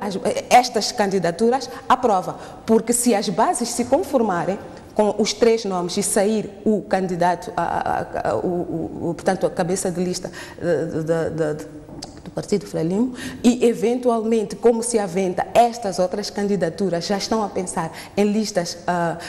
S3: estas candidaturas à prova, porque se as bases se conformarem com os 3 nomes e sair o candidato, portanto, a cabeça de lista do Partido Frelimo, e eventualmente, como se aventa estas outras candidaturas, já estão a pensar em listas,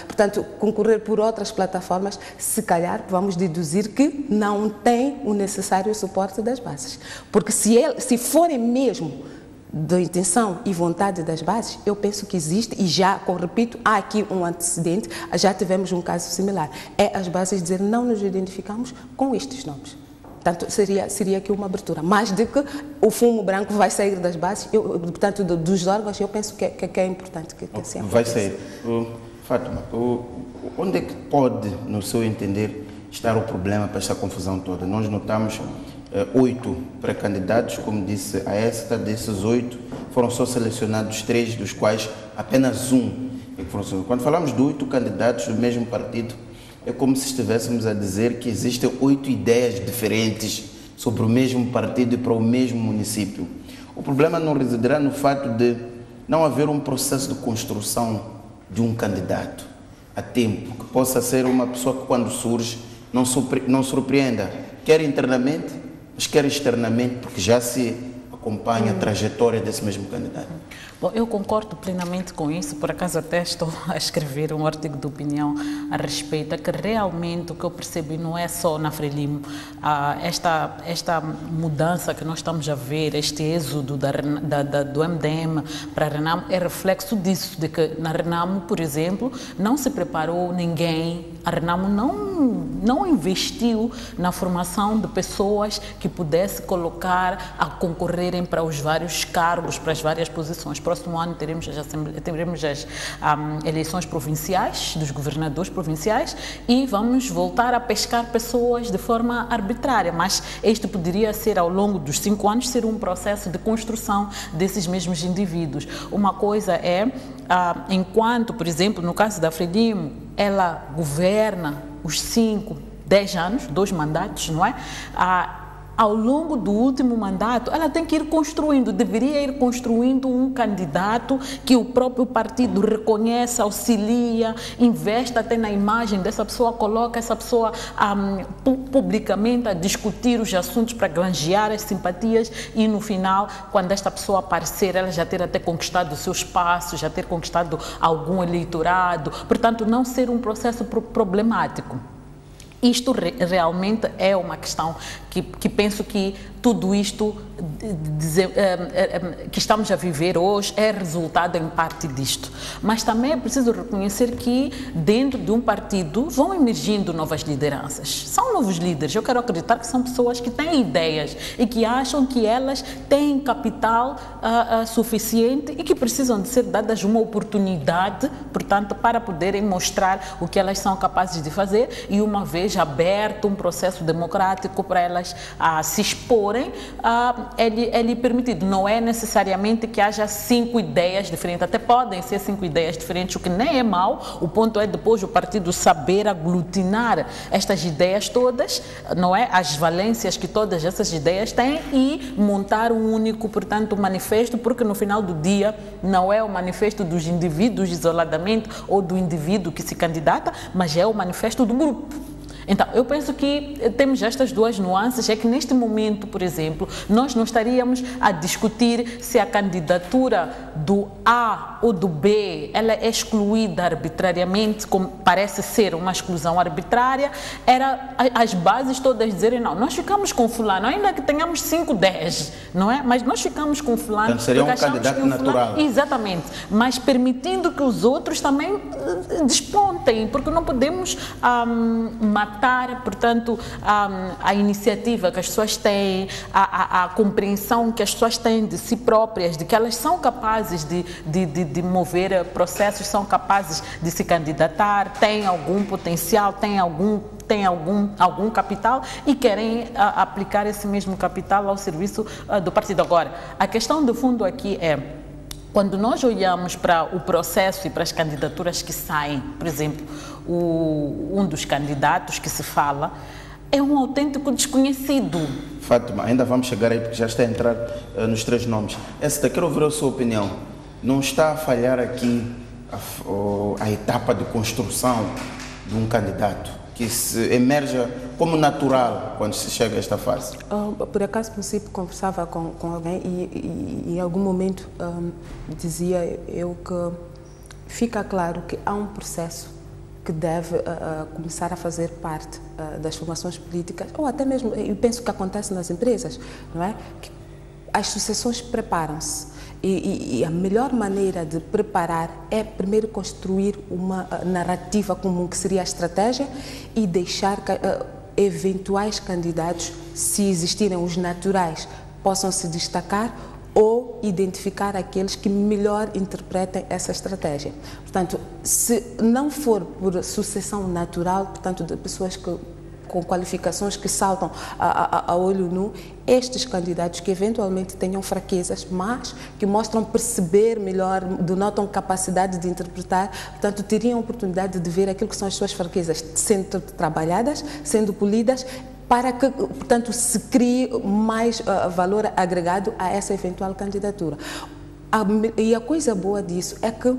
S3: portanto, concorrer por outras plataformas, se calhar vamos deduzir que não tem o necessário suporte das bases. Porque se forem mesmo da intenção e vontade das bases, eu penso que existe, e já, como repito, há aqui um antecedente, já tivemos um caso similar. É as bases dizer não nos identificamos com estes nomes. Portanto, seria aqui uma abertura. Mais de que o fumo branco vai sair das bases, portanto, dos órgãos, eu penso que é importante que assim
S1: vai sair. Fátima, onde é que pode, no seu entender, estar o problema para esta confusão toda? Nós notamos 8 pré-candidatos, como disse a esta, desses 8 foram só selecionados 3, dos quais apenas um é que foram selecionados. Quando falamos de 8 candidatos do mesmo partido, é como se estivéssemos a dizer que existem 8 ideias diferentes sobre o mesmo partido e para o mesmo município. O problema não residirá no fato de não haver um processo de construção de um candidato a tempo, que possa ser uma pessoa que, quando surge, não surpreenda, quer internamente, mas quer externamente, porque já se acompanha a trajetória desse mesmo candidato.
S2: Bom, eu concordo plenamente com isso, por acaso até estou a escrever um artigo de opinião a respeito, é que realmente o que eu percebi não é só na Frelimo, esta mudança que nós estamos a ver, este êxodo do MDM para a Renamo é reflexo disso, de que na Renamo, por exemplo, não se preparou ninguém, a Renamo não investiu na formação de pessoas que pudesse colocar a concorrerem para os vários cargos, para as várias posições. Próximo ano teremos as eleições provinciais, dos governadores provinciais, e vamos voltar a pescar pessoas de forma arbitrária, mas este poderia ser, ao longo dos 5 anos, ser um processo de construção desses mesmos indivíduos. Uma coisa é, enquanto, por exemplo, no caso da Frelimo, ela governa os 5, 10 anos, 2 mandatos, não é? Ao longo do último mandato, ela tem que ir construindo, deveria ir construindo um candidato que o próprio partido reconheça, auxilia, investe até na imagem dessa pessoa, coloca essa pessoa publicamente a discutir os assuntos para granjear as simpatias e, no final, quando esta pessoa aparecer, ela já ter até conquistado o seu espaço, já ter conquistado algum eleitorado, portanto, não ser um processo problemático. Isto realmente é uma questão que penso que tudo isto que estamos a viver hoje é resultado em parte disto. Mas também é preciso reconhecer que dentro de um partido vão emergindo novas lideranças. São novos líderes. Eu quero acreditar que são pessoas que têm ideias e que acham que elas têm capital suficiente e que precisam de ser dadas uma oportunidade, portanto, para poderem mostrar o que elas são capazes de fazer, e uma vez aberto um processo democrático para elas se expor porém ele é permitido. Não é necessariamente que haja 5 ideias diferentes, até podem ser 5 ideias diferentes, o que nem é mau. O ponto é depois o partido saber aglutinar estas ideias todas, não é? As valências que todas essas ideias têm e montar um único, portanto, manifesto, porque no final do dia não é o manifesto dos indivíduos isoladamente ou do indivíduo que se candidata, mas é o manifesto do grupo. Então, eu penso que temos estas duas nuances, é que neste momento, por exemplo, nós não estaríamos a discutir se a candidatura do A ou do B, ela é excluída arbitrariamente, como parece ser uma exclusão arbitrária, era as bases todas dizerem, não, nós ficamos com fulano, ainda que tenhamos 5, 10, não é? Mas nós ficamos com fulano.
S1: Então seria um candidato natural.
S2: Exatamente, mas permitindo que os outros também despontem, porque não podemos matar, portanto, a iniciativa que as pessoas têm, a compreensão que as pessoas têm de si próprias, de que elas são capazes de mover processos, são capazes de se candidatar, têm algum potencial, têm algum capital e querem aplicar esse mesmo capital ao serviço do partido. Agora, a questão de fundo aqui é, quando nós olhamos para o processo e para as candidaturas que saem, por exemplo, um dos candidatos que se fala é um autêntico desconhecido.
S1: Fátima, ainda vamos chegar aí porque já está a entrar nos 3 nomes. Essa quero ouvir a sua opinião. Não está a falhar aqui a etapa de construção de um candidato que se emerja como natural quando se chega a esta fase?
S3: Por acaso, no princípio, conversava com alguém e em algum momento dizia eu que fica claro que há um processo que deve começar a fazer parte das formações políticas, ou até mesmo, eu penso que acontece nas empresas, não é? Que as sucessões preparam-se. E a melhor maneira de preparar é primeiro construir uma narrativa comum, que seria a estratégia, e deixar que eventuais candidatos, se existirem os naturais, possam se destacar ou identificar aqueles que melhor interpretem essa estratégia. Portanto, se não for por sucessão natural, portanto, de pessoas com qualificações que saltam a olho nu, estes candidatos que eventualmente tenham fraquezas, mas que mostram perceber melhor, denotam capacidade de interpretar, portanto, teriam a oportunidade de ver aquilo que são as suas fraquezas sendo trabalhadas, sendo polidas, para que, portanto, se crie mais valor agregado a essa eventual candidatura. E a coisa boa disso é que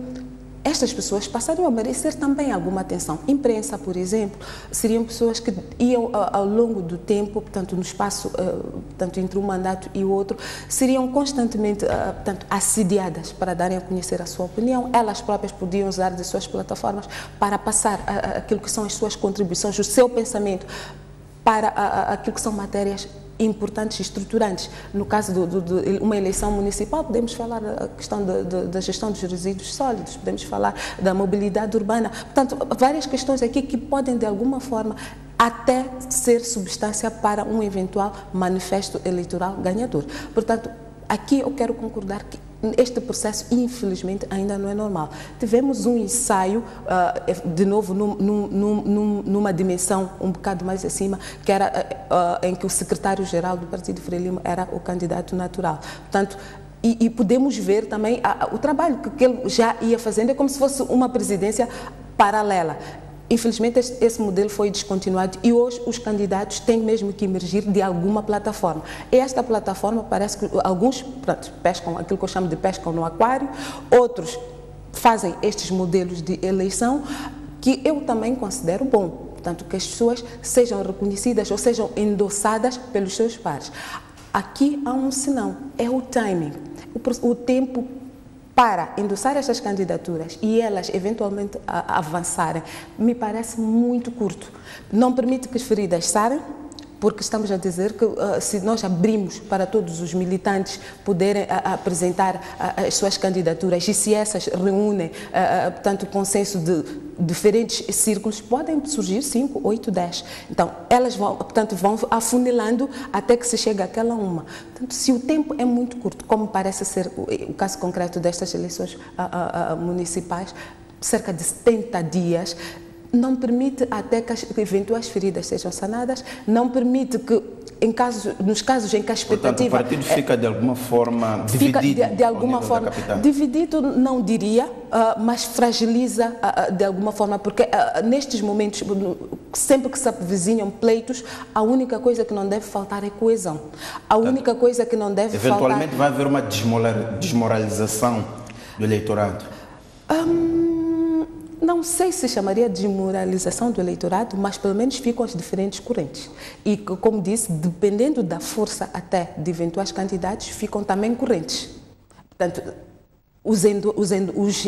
S3: estas pessoas passariam a merecer também alguma atenção. Imprensa, por exemplo, seriam pessoas que iam ao longo do tempo, portanto, no espaço portanto, entre um mandato e o outro, seriam constantemente portanto, assediadas para darem a conhecer a sua opinião. Elas próprias podiam usar de suas plataformas para passar aquilo que são as suas contribuições, o seu pensamento para aquilo que são matérias importantes e estruturantes. No caso de uma eleição municipal, podemos falar da questão da gestão dos resíduos sólidos, podemos falar da mobilidade urbana. Portanto, várias questões aqui que podem, de alguma forma, até ser substância para um eventual manifesto eleitoral ganhador. Portanto, aqui eu quero concordar que este processo, infelizmente, ainda não é normal. Tivemos um ensaio, de novo, numa dimensão um bocado mais acima, que era em que o secretário-geral do Partido Frelimo era o candidato natural. Portanto, e podemos ver também o trabalho que ele já ia fazendo, é como se fosse uma presidência paralela. Infelizmente, esse modelo foi descontinuado e hoje os candidatos têm mesmo que emergir de alguma plataforma. E esta plataforma parece que alguns pescam, aquilo que eu chamo de pescam no aquário, outros fazem estes modelos de eleição que eu também considero bom. Portanto, que as pessoas sejam reconhecidas ou sejam endossadas pelos seus pares. Aqui há um senão, é o timing, o tempo para endossar estas candidaturas e elas eventualmente avançarem, me parece muito curto. Não permite que as feridas sarem, porque estamos a dizer que se nós abrimos para todos os militantes poderem apresentar as suas candidaturas e se essas reúnem, portanto, consenso de diferentes círculos, podem surgir 5, 8, 10. Então, elas vão, portanto, vão afunilando até que se chegue àquela uma. Portanto, se o tempo é muito curto, como parece ser o caso concreto destas eleições municipais, cerca de 70 dias, não permite até que as eventuais feridas sejam sanadas, não permite que nos casos em que a expectativa...
S1: Portanto, o partido fica de alguma forma dividido.
S3: De alguma forma, dividido não diria, mas fragiliza de alguma forma, porque nestes momentos, sempre que se avizinham pleitos, a única coisa que não deve faltar é coesão. A única coisa que não deve faltar...
S1: Eventualmente vai haver uma desmoralização do eleitorado?
S3: Não sei se chamaria de desmoralização do eleitorado, mas pelo menos ficam as diferentes correntes. E, como disse, dependendo da força até de eventuais candidatos, ficam também correntes. Portanto, os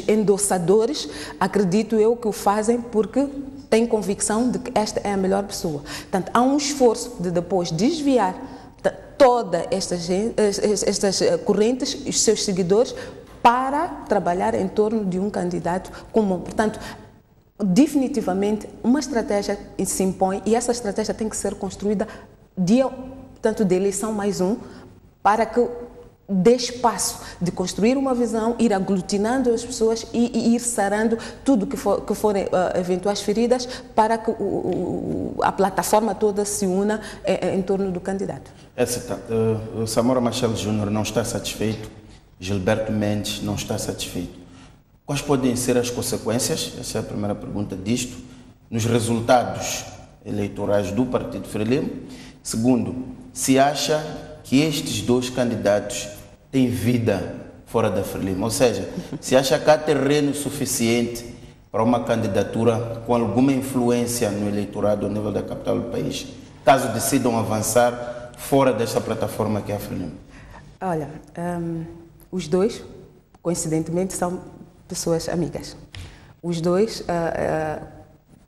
S3: endossadores, acredito eu que o fazem porque têm convicção de que esta é a melhor pessoa. Portanto, há um esforço de depois desviar todas estas correntes e os seus seguidores para trabalhar em torno de um candidato comum. Portanto, definitivamente, uma estratégia se impõe e essa estratégia tem que ser construída de eleição mais um, para que dê espaço de construir uma visão, ir aglutinando as pessoas e ir sarando tudo que forem eventuais feridas para que a plataforma toda se una em torno do candidato.
S1: Samora Machel Júnior não está satisfeito, Gilberto Mendes não está satisfeito. Quais podem ser as consequências, essa é a primeira pergunta disto, nos resultados eleitorais do Partido Frelimo? Segundo, se acha que estes dois candidatos têm vida fora da Frelimo, ou seja, se acha que há terreno suficiente para uma candidatura com alguma influência no eleitorado ao nível da capital do país, caso decidam avançar fora desta plataforma que é a Frelimo?
S3: Olha, os dois, coincidentemente, são pessoas amigas. Os dois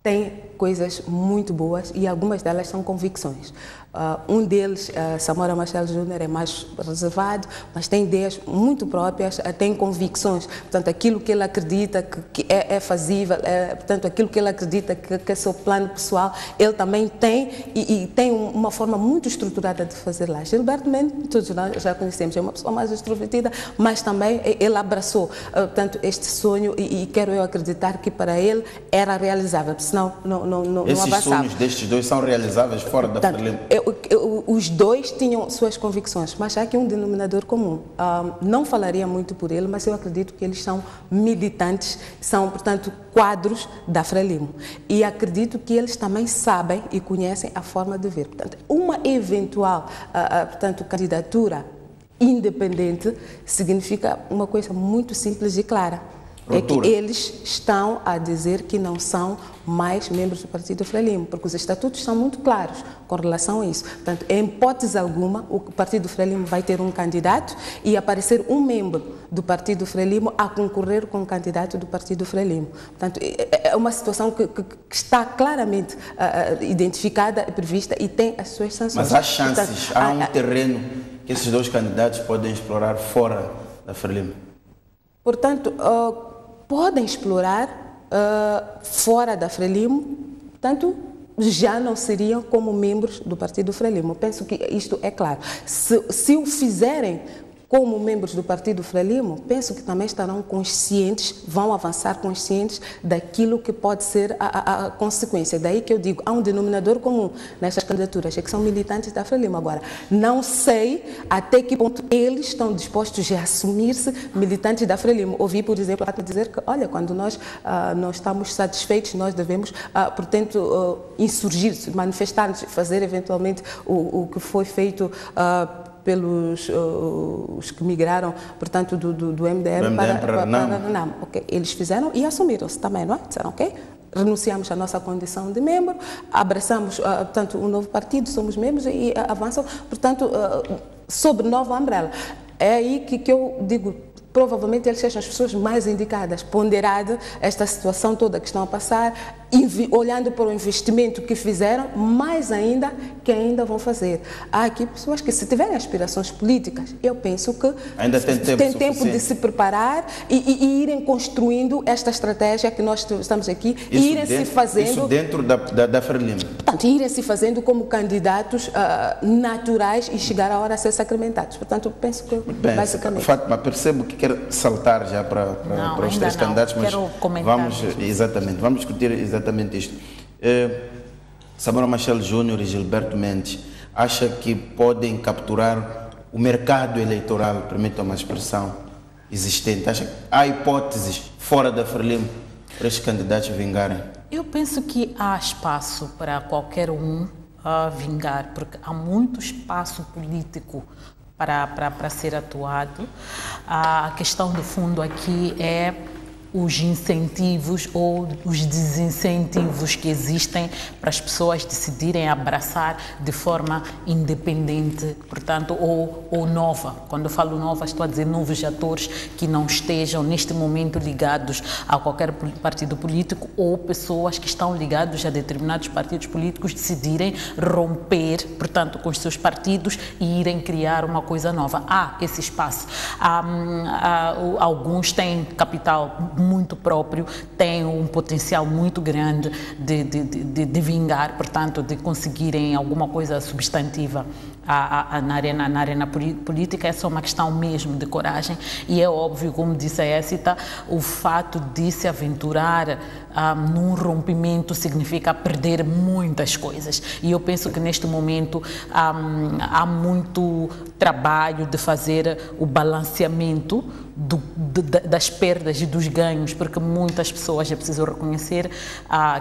S3: têm coisas muito boas e algumas delas são convicções. Um deles, Samora Machel Júnior, é mais reservado, mas tem ideias muito próprias, tem convicções. Portanto, aquilo que ele acredita que é fazível, portanto, aquilo que ele acredita que é seu plano pessoal, ele também tem e tem uma forma muito estruturada de fazer lá. Gilberto Mendes, todos nós já conhecemos, é uma pessoa mais extrovertida, mas também ele abraçou, portanto, este sonho e quero eu acreditar que para ele era realizável, senão não
S1: esses
S3: avançava.
S1: Esses sonhos destes dois são realizáveis fora da Frelimo?
S3: Os dois tinham suas convicções, mas há aqui um denominador comum. Não falaria muito por ele, mas eu acredito que eles são militantes, são, portanto, quadros da Frelimo. E acredito que eles também sabem e conhecem a forma de ver. Portanto, uma eventual candidatura independente significa uma coisa muito simples e clara. É que eles estão a dizer que não são mais membros do Partido Frelimo, porque os estatutos são muito claros com relação a isso. Portanto, em hipótese alguma, o Partido Frelimo vai ter um candidato e aparecer um membro do Partido Frelimo a concorrer com o candidato do Partido Frelimo. Portanto, é uma situação que está claramente identificada, prevista e tem as suas sanções.
S1: Mas há chances, há um terreno que esses dois candidatos podem explorar fora da Frelimo?
S3: Portanto, podem explorar fora da Frelimo, portanto, já não seriam como membros do Partido Frelimo. Penso que isto é claro. Se o fizerem como membros do Partido Frelimo, penso que também estarão conscientes, vão avançar conscientes daquilo que pode ser a consequência. Daí que eu digo, há um denominador comum nestas candidaturas, é que são militantes da Frelimo. Agora, não sei até que ponto eles estão dispostos a assumir-se militantes da Frelimo. Ouvi, por exemplo, a dizer que, olha, quando nós não estamos satisfeitos, nós devemos, portanto, insurgir-se, manifestar-nos, fazer eventualmente o que foi feito pelos os que migraram, portanto, do MDM para RENAM. Okay. Eles fizeram e assumiram-se também, não é? Disseram, ok, renunciamos à nossa condição de membro, abraçamos, portanto, um novo partido, somos membros e avançam, portanto, sob nova umbrella. É aí que eu digo, provavelmente eles sejam as pessoas mais indicadas, ponderada esta situação toda que estão a passar, olhando para o investimento que fizeram, mais ainda que ainda vão fazer. Há aqui pessoas que, se tiverem aspirações políticas, eu penso que
S1: ainda tem tempo
S3: de se preparar e irem construindo esta estratégia que nós estamos aqui, e irem se fazendo...
S1: Isso dentro da Frelimo.
S3: Portanto, irem se fazendo como candidatos naturais e chegar a hora a ser sacramentados. Portanto, penso que
S1: bem,
S3: basicamente...
S1: Fátima, percebo que quer saltar já para os três candidatos, mas vamos discutir exatamente isto. Samora Machel Júnior e Gilberto Mendes, acha que podem capturar o mercado eleitoral, permitam uma expressão, existente? Acha que há hipóteses fora da Frelimo para estes candidatos vingarem?
S2: Eu penso que há espaço para qualquer um vingar, porque há muito espaço político para ser atuado. A questão de fundo aqui é os incentivos ou os desincentivos que existem para as pessoas decidirem abraçar de forma independente, portanto, ou nova. Quando eu falo nova, estou a dizer novos atores que não estejam neste momento ligados a qualquer partido político ou pessoas que estão ligados a determinados partidos políticos decidirem romper, portanto, com os seus partidos e irem criar uma coisa nova. Há esse espaço. Alguns têm capital muito próprio, tem um potencial muito grande de vingar, portanto, de conseguirem alguma coisa substantiva na arena política. É só uma questão mesmo de coragem e é óbvio, como disse a Écita, o fato de se aventurar num rompimento significa perder muitas coisas e eu penso que neste momento há muito trabalho de fazer o balanceamento das perdas e dos ganhos, porque muitas pessoas, é preciso reconhecer,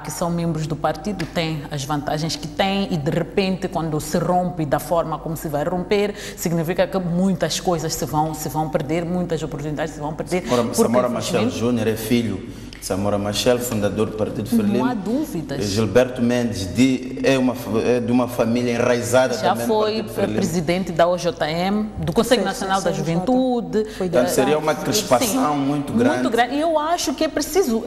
S2: que são membros do partido, têm as vantagens que têm e de repente quando se rompe da forma como se vai romper, significa que muitas coisas se vão perder, muitas oportunidades se vão perder.
S1: Samora Machel Júnior é filho de Samora Machel, fundador do Partido Frelimo.
S2: Não há dúvidas.
S1: Gilberto Mendes é de uma família enraizada
S2: já
S1: também
S2: foi
S1: no Partido Frelimo.
S2: Presidente da OJM, do Conselho Nacional da Juventude.
S1: Portanto, seria uma crispação muito grande.
S2: Muito grande. E eu acho que é preciso,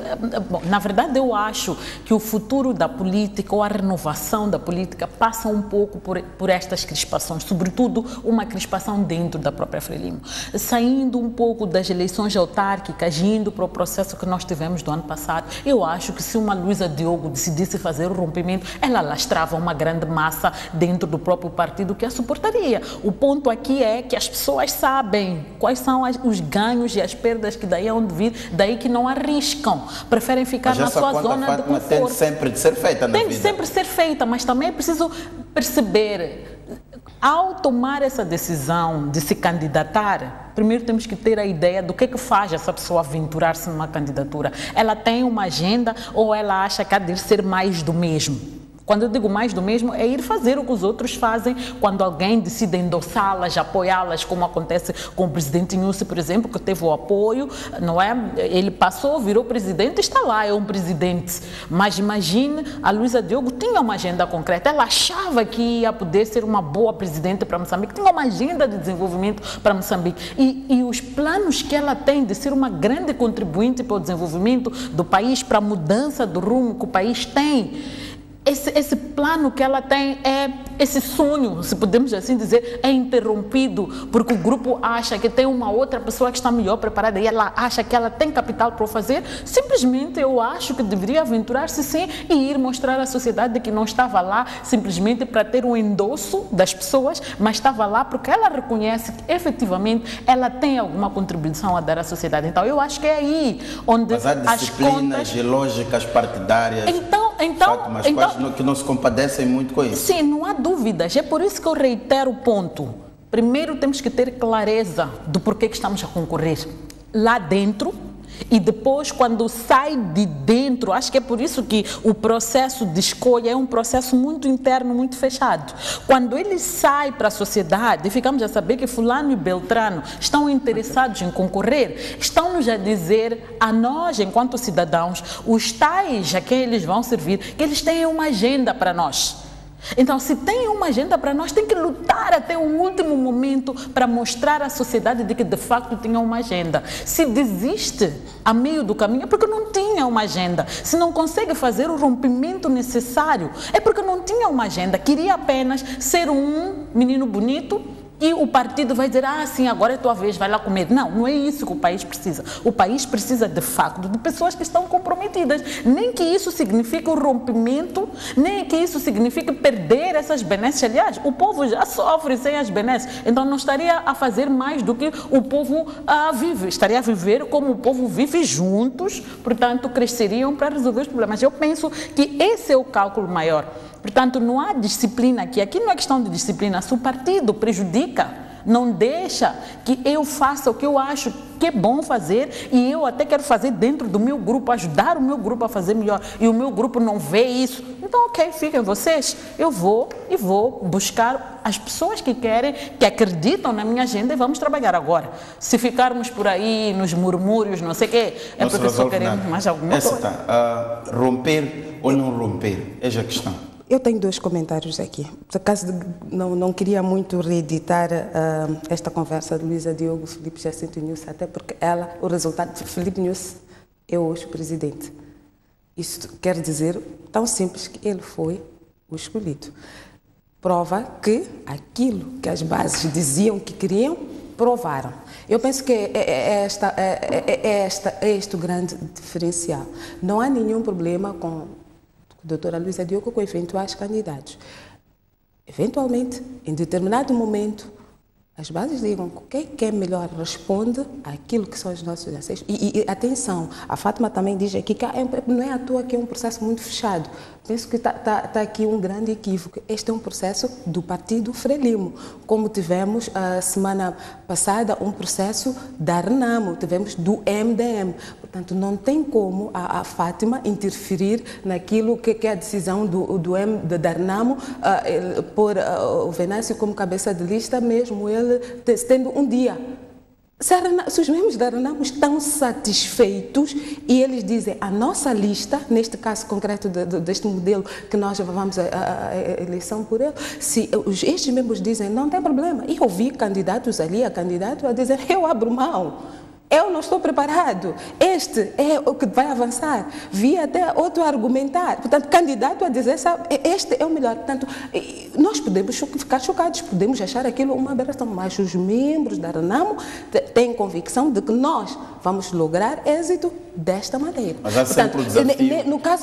S2: bom, na verdade eu acho que o futuro da política ou a renovação da política passa um pouco por estas crispações, sobretudo uma crispação dentro da própria Frelimo. Saindo um pouco das eleições autárquicas, indo para o processo que nós tivemos do ano passado, eu acho que se uma Luísa Diogo decidisse fazer o rompimento, ela lastrava uma grande massa dentro do próprio partido que a suportaria. O ponto aqui é que as pessoas sabem quais são os ganhos e as perdas que daí é onde vir, daí que não arriscam, preferem ficar na sua zona de conforto.
S1: Tem sempre de ser feita na vida.
S2: Tem sempre de ser feita, mas também é preciso perceber, ao tomar essa decisão de se candidatar, primeiro temos que ter a ideia do que faz essa pessoa aventurar-se numa candidatura. Ela tem uma agenda ou ela acha que há de ser mais do mesmo? Quando eu digo mais do mesmo, é ir fazer o que os outros fazem quando alguém decide endossá-las, apoiá-las, como acontece com o presidente Inúcio, por exemplo, que teve o apoio, não é? Ele passou, virou presidente, está lá, é um presidente. Mas imagine, a Luísa Diogo tinha uma agenda concreta, ela achava que ia poder ser uma boa presidente para Moçambique, tinha uma agenda de desenvolvimento para Moçambique. E os planos que ela tem de ser uma grande contribuinte para o desenvolvimento do país, para a mudança do rumo que o país tem, esse plano que ela tem, esse sonho, se podemos assim dizer, é interrompido porque o grupo acha que tem uma outra pessoa que está melhor preparada e ela acha que ela tem capital para o fazer. Simplesmente eu acho que deveria aventurar-se sim e ir mostrar à sociedade que não estava lá simplesmente para ter um endosso das pessoas, mas estava lá porque ela reconhece que efetivamente ela tem alguma contribuição a dar à sociedade. Então eu acho que é aí onde
S1: mas há disciplinas e lógicas partidárias. Que não se compadecem muito com isso.
S2: Sim, não há dúvidas. É por isso que eu reitero o ponto. Primeiro temos que ter clareza do porquê que estamos a concorrer lá dentro e depois quando sai de dentro, acho que é por isso que o processo de escolha é um processo muito interno, muito fechado. Quando ele sai para a sociedade, ficamos a saber que fulano e beltrano estão interessados em concorrer, estão-nos a dizer a nós, enquanto cidadãos, os tais a quem eles vão servir, que eles têm uma agenda para nós. Então, se tem uma agenda para nós, tem que lutar até o último momento para mostrar à sociedade de que de facto tinha uma agenda. Se desiste a meio do caminho, é porque não tinha uma agenda. Se não consegue fazer o rompimento necessário, é porque não tinha uma agenda. Queria apenas ser um menino bonito e o partido vai dizer, sim, agora é tua vez, vai lá comer. Não, não é isso que o país precisa. O país precisa, de facto, de pessoas que estão comprometidas. Nem que isso signifique o rompimento, nem que isso signifique perder essas benesses. Aliás, o povo já sofre sem as benesses. Então, não estaria a fazer mais do que o povo vive. Estaria a viver como o povo vive juntos, portanto, cresceriam para resolver os problemas. Eu penso que esse é o cálculo maior. Portanto, não há disciplina aqui. Aqui não é questão de disciplina. Se o partido prejudica, não deixa que eu faça o que eu acho que é bom fazer e eu até quero fazer dentro do meu grupo, ajudar o meu grupo a fazer melhor, e o meu grupo não vê isso, então ok, fiquem vocês, eu vou buscar as pessoas que querem, que acreditam na minha agenda e vamos trabalhar agora. Se ficarmos por aí nos murmúrios, não sei o quê, é porque só queremos mais alguma coisa.
S1: Romper ou não romper, é a questão.
S3: Eu tenho 2 comentários aqui. Por acaso não queria muito reeditar esta conversa de Luísa Diogo, Filipe Jacinto Nhusse, até porque o resultado de Filipe Nhusse é hoje o presidente. Isso quer dizer tão simples que ele foi o escolhido. Prova que aquilo que as bases diziam que queriam, provaram. Eu penso que é este o grande diferencial. Não há nenhum problema com doutora Luísa Diogo com eventuais candidatos. Eventualmente, em determinado momento, as bases digam que quem melhor responde àquilo que são os nossos anseios. E atenção, a Fátima também diz aqui que não é à toa que é um processo muito fechado. Penso que está aqui um grande equívoco. Este é um processo do Partido Frelimo, como tivemos a semana passada um processo da Renamo, tivemos do MDM. Portanto, não tem como a Fátima interferir naquilo que é a decisão da Renamo, pôr o Venâncio como cabeça de lista, mesmo ele tendo um dia. Se os membros da Renamo estão satisfeitos e eles dizem a nossa lista, neste caso concreto deste modelo que nós vamos a eleição por ele, se estes membros dizem não tem problema, e eu vi candidatos ali, a candidato a dizer eu abro mão. Eu não estou preparado. Este é o que vai avançar. Vi até outro argumentar. Portanto, candidato a dizer, sabe, este é o melhor. Portanto, nós podemos ficar chocados, podemos achar aquilo uma aberração, mas os membros da Renamo têm convicção de que nós vamos lograr êxito desta maneira.
S1: Mas há sempre o desafio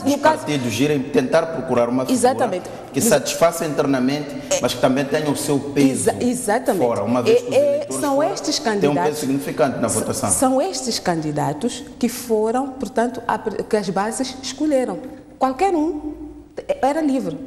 S1: dos partidos irem tentar procurar uma figura que satisfaça internamente, mas que também tenha o seu peso fora, uma vez que os eleitores
S3: são estes candidatos,
S1: têm um peso significante na votação.
S3: São estes candidatos que foram, portanto, que as bases escolheram. Qualquer um era livre.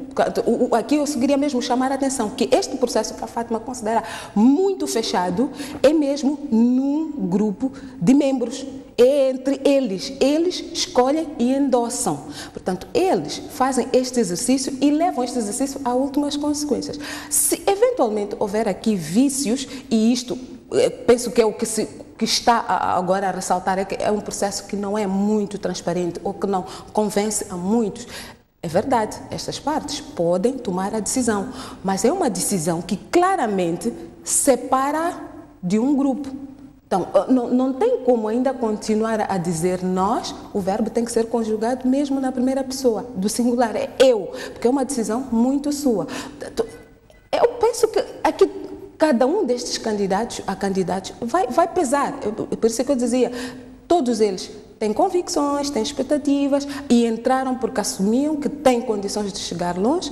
S3: Aqui eu queria mesmo chamar a atenção que este processo que a Fátima considera muito fechado é mesmo num grupo de membros. É entre eles. Eles escolhem e endossam. Portanto, eles fazem este exercício e levam este exercício a últimas consequências. Se eventualmente houver aqui vícios, e isto penso que é o que está agora a ressaltar, é que é um processo que não é muito transparente ou que não convence a muitos. É verdade, estas partes podem tomar a decisão, mas é uma decisão que claramente separa de um grupo. Então, não tem como ainda continuar a dizer nós, o verbo tem que ser conjugado mesmo na primeira pessoa, do singular, é eu, porque é uma decisão muito sua. Eu penso que aqui cada um destes candidatos vai pesar, por isso é que eu dizia, todos eles têm convicções, têm expectativas e entraram porque assumiam que têm condições de chegar longe.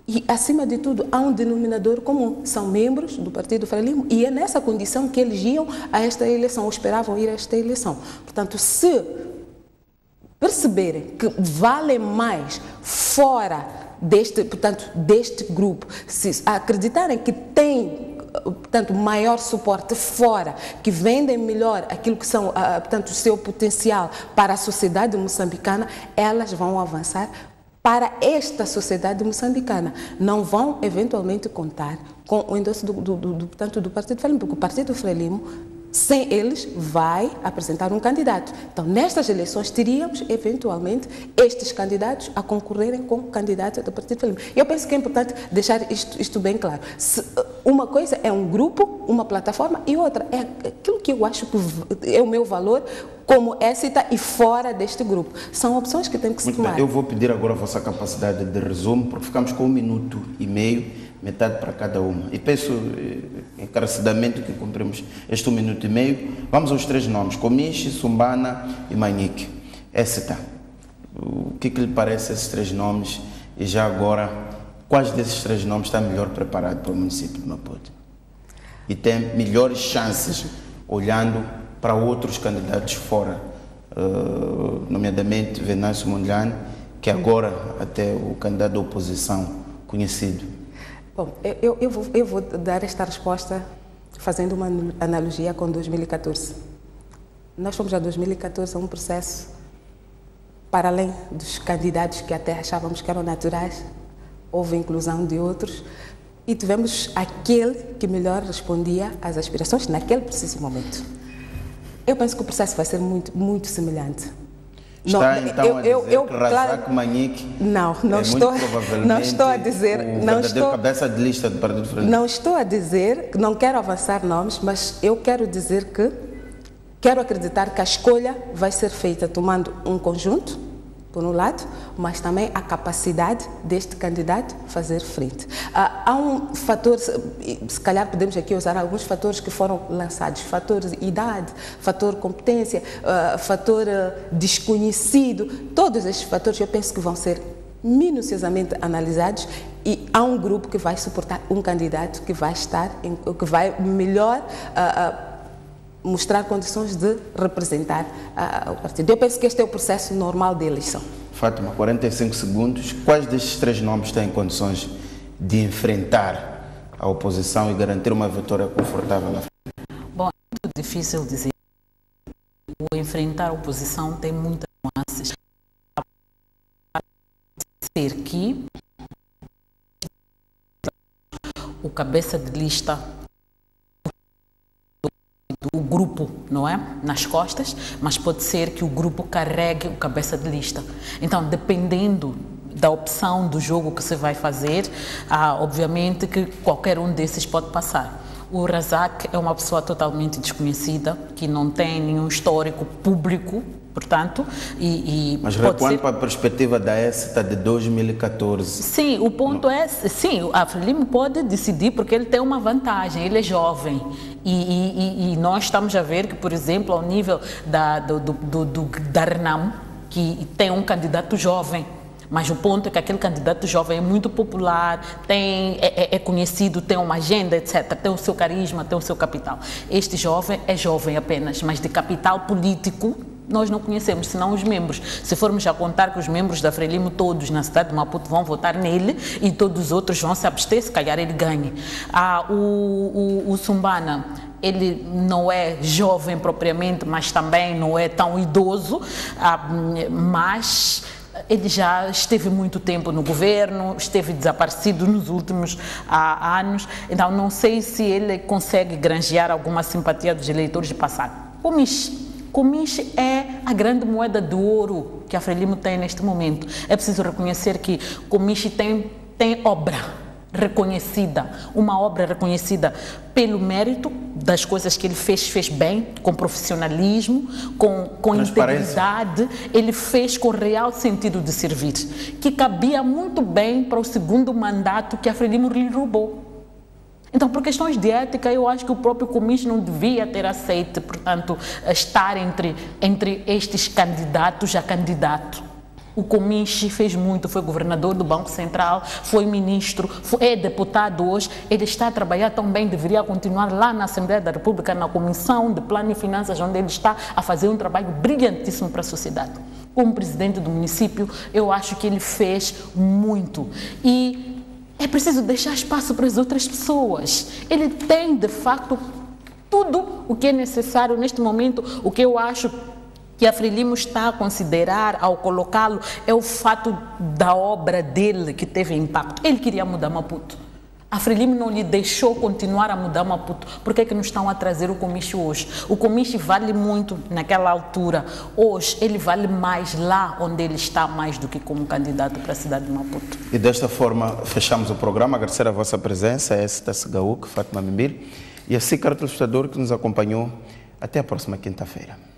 S3: E, acima de tudo, há um denominador comum. São membros do Partido Frelimo e é nessa condição que eles iam a esta eleição, ou esperavam ir a esta eleição. Portanto, se perceberem que vale mais fora deste grupo, se acreditarem que têm, portanto, maior suporte fora, que vendem melhor aquilo que são, portanto, o seu potencial para a sociedade moçambicana, elas vão avançar para esta sociedade moçambicana. Não vão, eventualmente, contar com o endosso do Partido Frelimo, porque o Partido Frelimo, sem eles, vai apresentar um candidato. Então, nestas eleições, teríamos, eventualmente, estes candidatos a concorrerem com o candidato do Partido Frelimo. Eu penso que é importante deixar isto bem claro. Uma coisa é um grupo, uma plataforma, e outra é aquilo que eu acho que é o meu valor como éxita e fora deste grupo. São opções que têm que se tomar.
S1: Eu vou pedir agora a vossa capacidade de resumo, porque ficamos com 1 minuto e meio, metade para cada uma. E peço encarecidamente que cumprimos este 1 minuto e meio. Vamos aos 3 nomes, Comiche, Sumbana e Manique. Éxita, o que lhe parece esses 3 nomes? E já agora, quais desses 3 nomes está melhor preparado para o município de Maputo? E tem melhores chances, olhando para outros candidatos fora, nomeadamente Venâncio Mondlane, que agora até o candidato da oposição conhecido?
S3: Bom, eu vou dar esta resposta fazendo uma analogia com 2014. Nós fomos a 2014 a um processo para além dos candidatos que até achávamos que eram naturais, houve inclusão de outros e tivemos aquele que melhor respondia às aspirações naquele preciso momento. Eu penso que o processo vai ser muito semelhante.
S1: Está então a dizer que Razak Manique
S3: não estou a dizer,
S1: cabeça de lista do Partido Frente.
S3: Não estou a dizer, não quero avançar nomes, mas eu quero dizer que quero acreditar que a escolha vai ser feita tomando um conjunto, por um lado, mas também a capacidade deste candidato fazer frente. Há um fator, se calhar podemos aqui usar alguns fatores que foram lançados, fator idade, fator competência, fator desconhecido, todos estes fatores eu penso que vão ser minuciosamente analisados e há um grupo que vai suportar um candidato que vai que vai melhor mostrar condições de representar o partido. Eu penso que este é o processo normal de eleição.
S1: Fátima, 45 segundos. Quais destes 3 nomes têm condições de enfrentar a oposição e garantir uma vitória confortável?
S2: Bom, é muito difícil dizer. O enfrentar a oposição tem muitas nuances. Ser que o cabeça de lista o grupo, não é? Nas costas, mas pode ser que o grupo carregue o cabeça de lista. Então, dependendo da opção do jogo que se vai fazer, obviamente que qualquer um desses pode passar. O Razak é uma pessoa totalmente desconhecida, que não tem nenhum histórico público, portanto,
S1: mas recuando para a perspectiva da ESTA de 2014.
S2: Sim, o ponto é, sim, a Frelimo pode decidir porque ele tem uma vantagem, ele é jovem e nós estamos a ver que, por exemplo, ao nível da RENAM, que tem um candidato jovem, mas o ponto é que aquele candidato jovem é muito popular, é conhecido, tem uma agenda, etc. Tem o seu carisma, tem o seu capital. Este jovem é jovem apenas, mas de capital político nós não conhecemos, senão os membros. Se formos a contar que os membros da Frelimo todos na cidade de Maputo vão votar nele e todos os outros vão se abster, se calhar ele ganhe. O Sumbana, ele não é jovem propriamente, mas também não é tão idoso, mas ele já esteve muito tempo no governo, esteve desaparecido nos últimos anos, então não sei se ele consegue granjear alguma simpatia dos eleitores de passado. Comiche é a grande moeda de ouro que a Frelimo tem neste momento. É preciso reconhecer que Comiche tem obra reconhecida, uma obra reconhecida pelo mérito das coisas que ele fez bem, com profissionalismo, com integridade, ele fez com real sentido de servir, que cabia muito bem para o segundo mandato que a Frelimo lhe roubou. Então, por questões de ética, eu acho que o próprio Comiche não devia ter aceito, portanto, estar entre estes candidatos a candidato. O Comiche fez muito, foi governador do Banco Central, foi ministro, é deputado hoje, ele está a trabalhar tão bem, deveria continuar lá na Assembleia da República, na Comissão de Plano e Finanças, onde ele está a fazer um trabalho brilhantíssimo para a sociedade. Como presidente do município, eu acho que ele fez muito. E é preciso deixar espaço para as outras pessoas. Ele tem, de facto, tudo o que é necessário neste momento. O que eu acho que a Frelimo está a considerar ao colocá-lo é o fato da obra dele que teve impacto. Ele queria mudar Maputo. A Frelimo não lhe deixou continuar a mudar Maputo. Por que é que nos estão a trazer o Comiche hoje? O Comiche vale muito naquela altura. Hoje ele vale mais lá onde ele está, mais do que como candidato para a cidade de Maputo.
S1: E desta forma fechamos o programa. Agradecer a vossa presença, a Esta Segaúque, Fátima Mimbir, e a Sicar, telespectador que nos acompanhou. Até a próxima quinta-feira.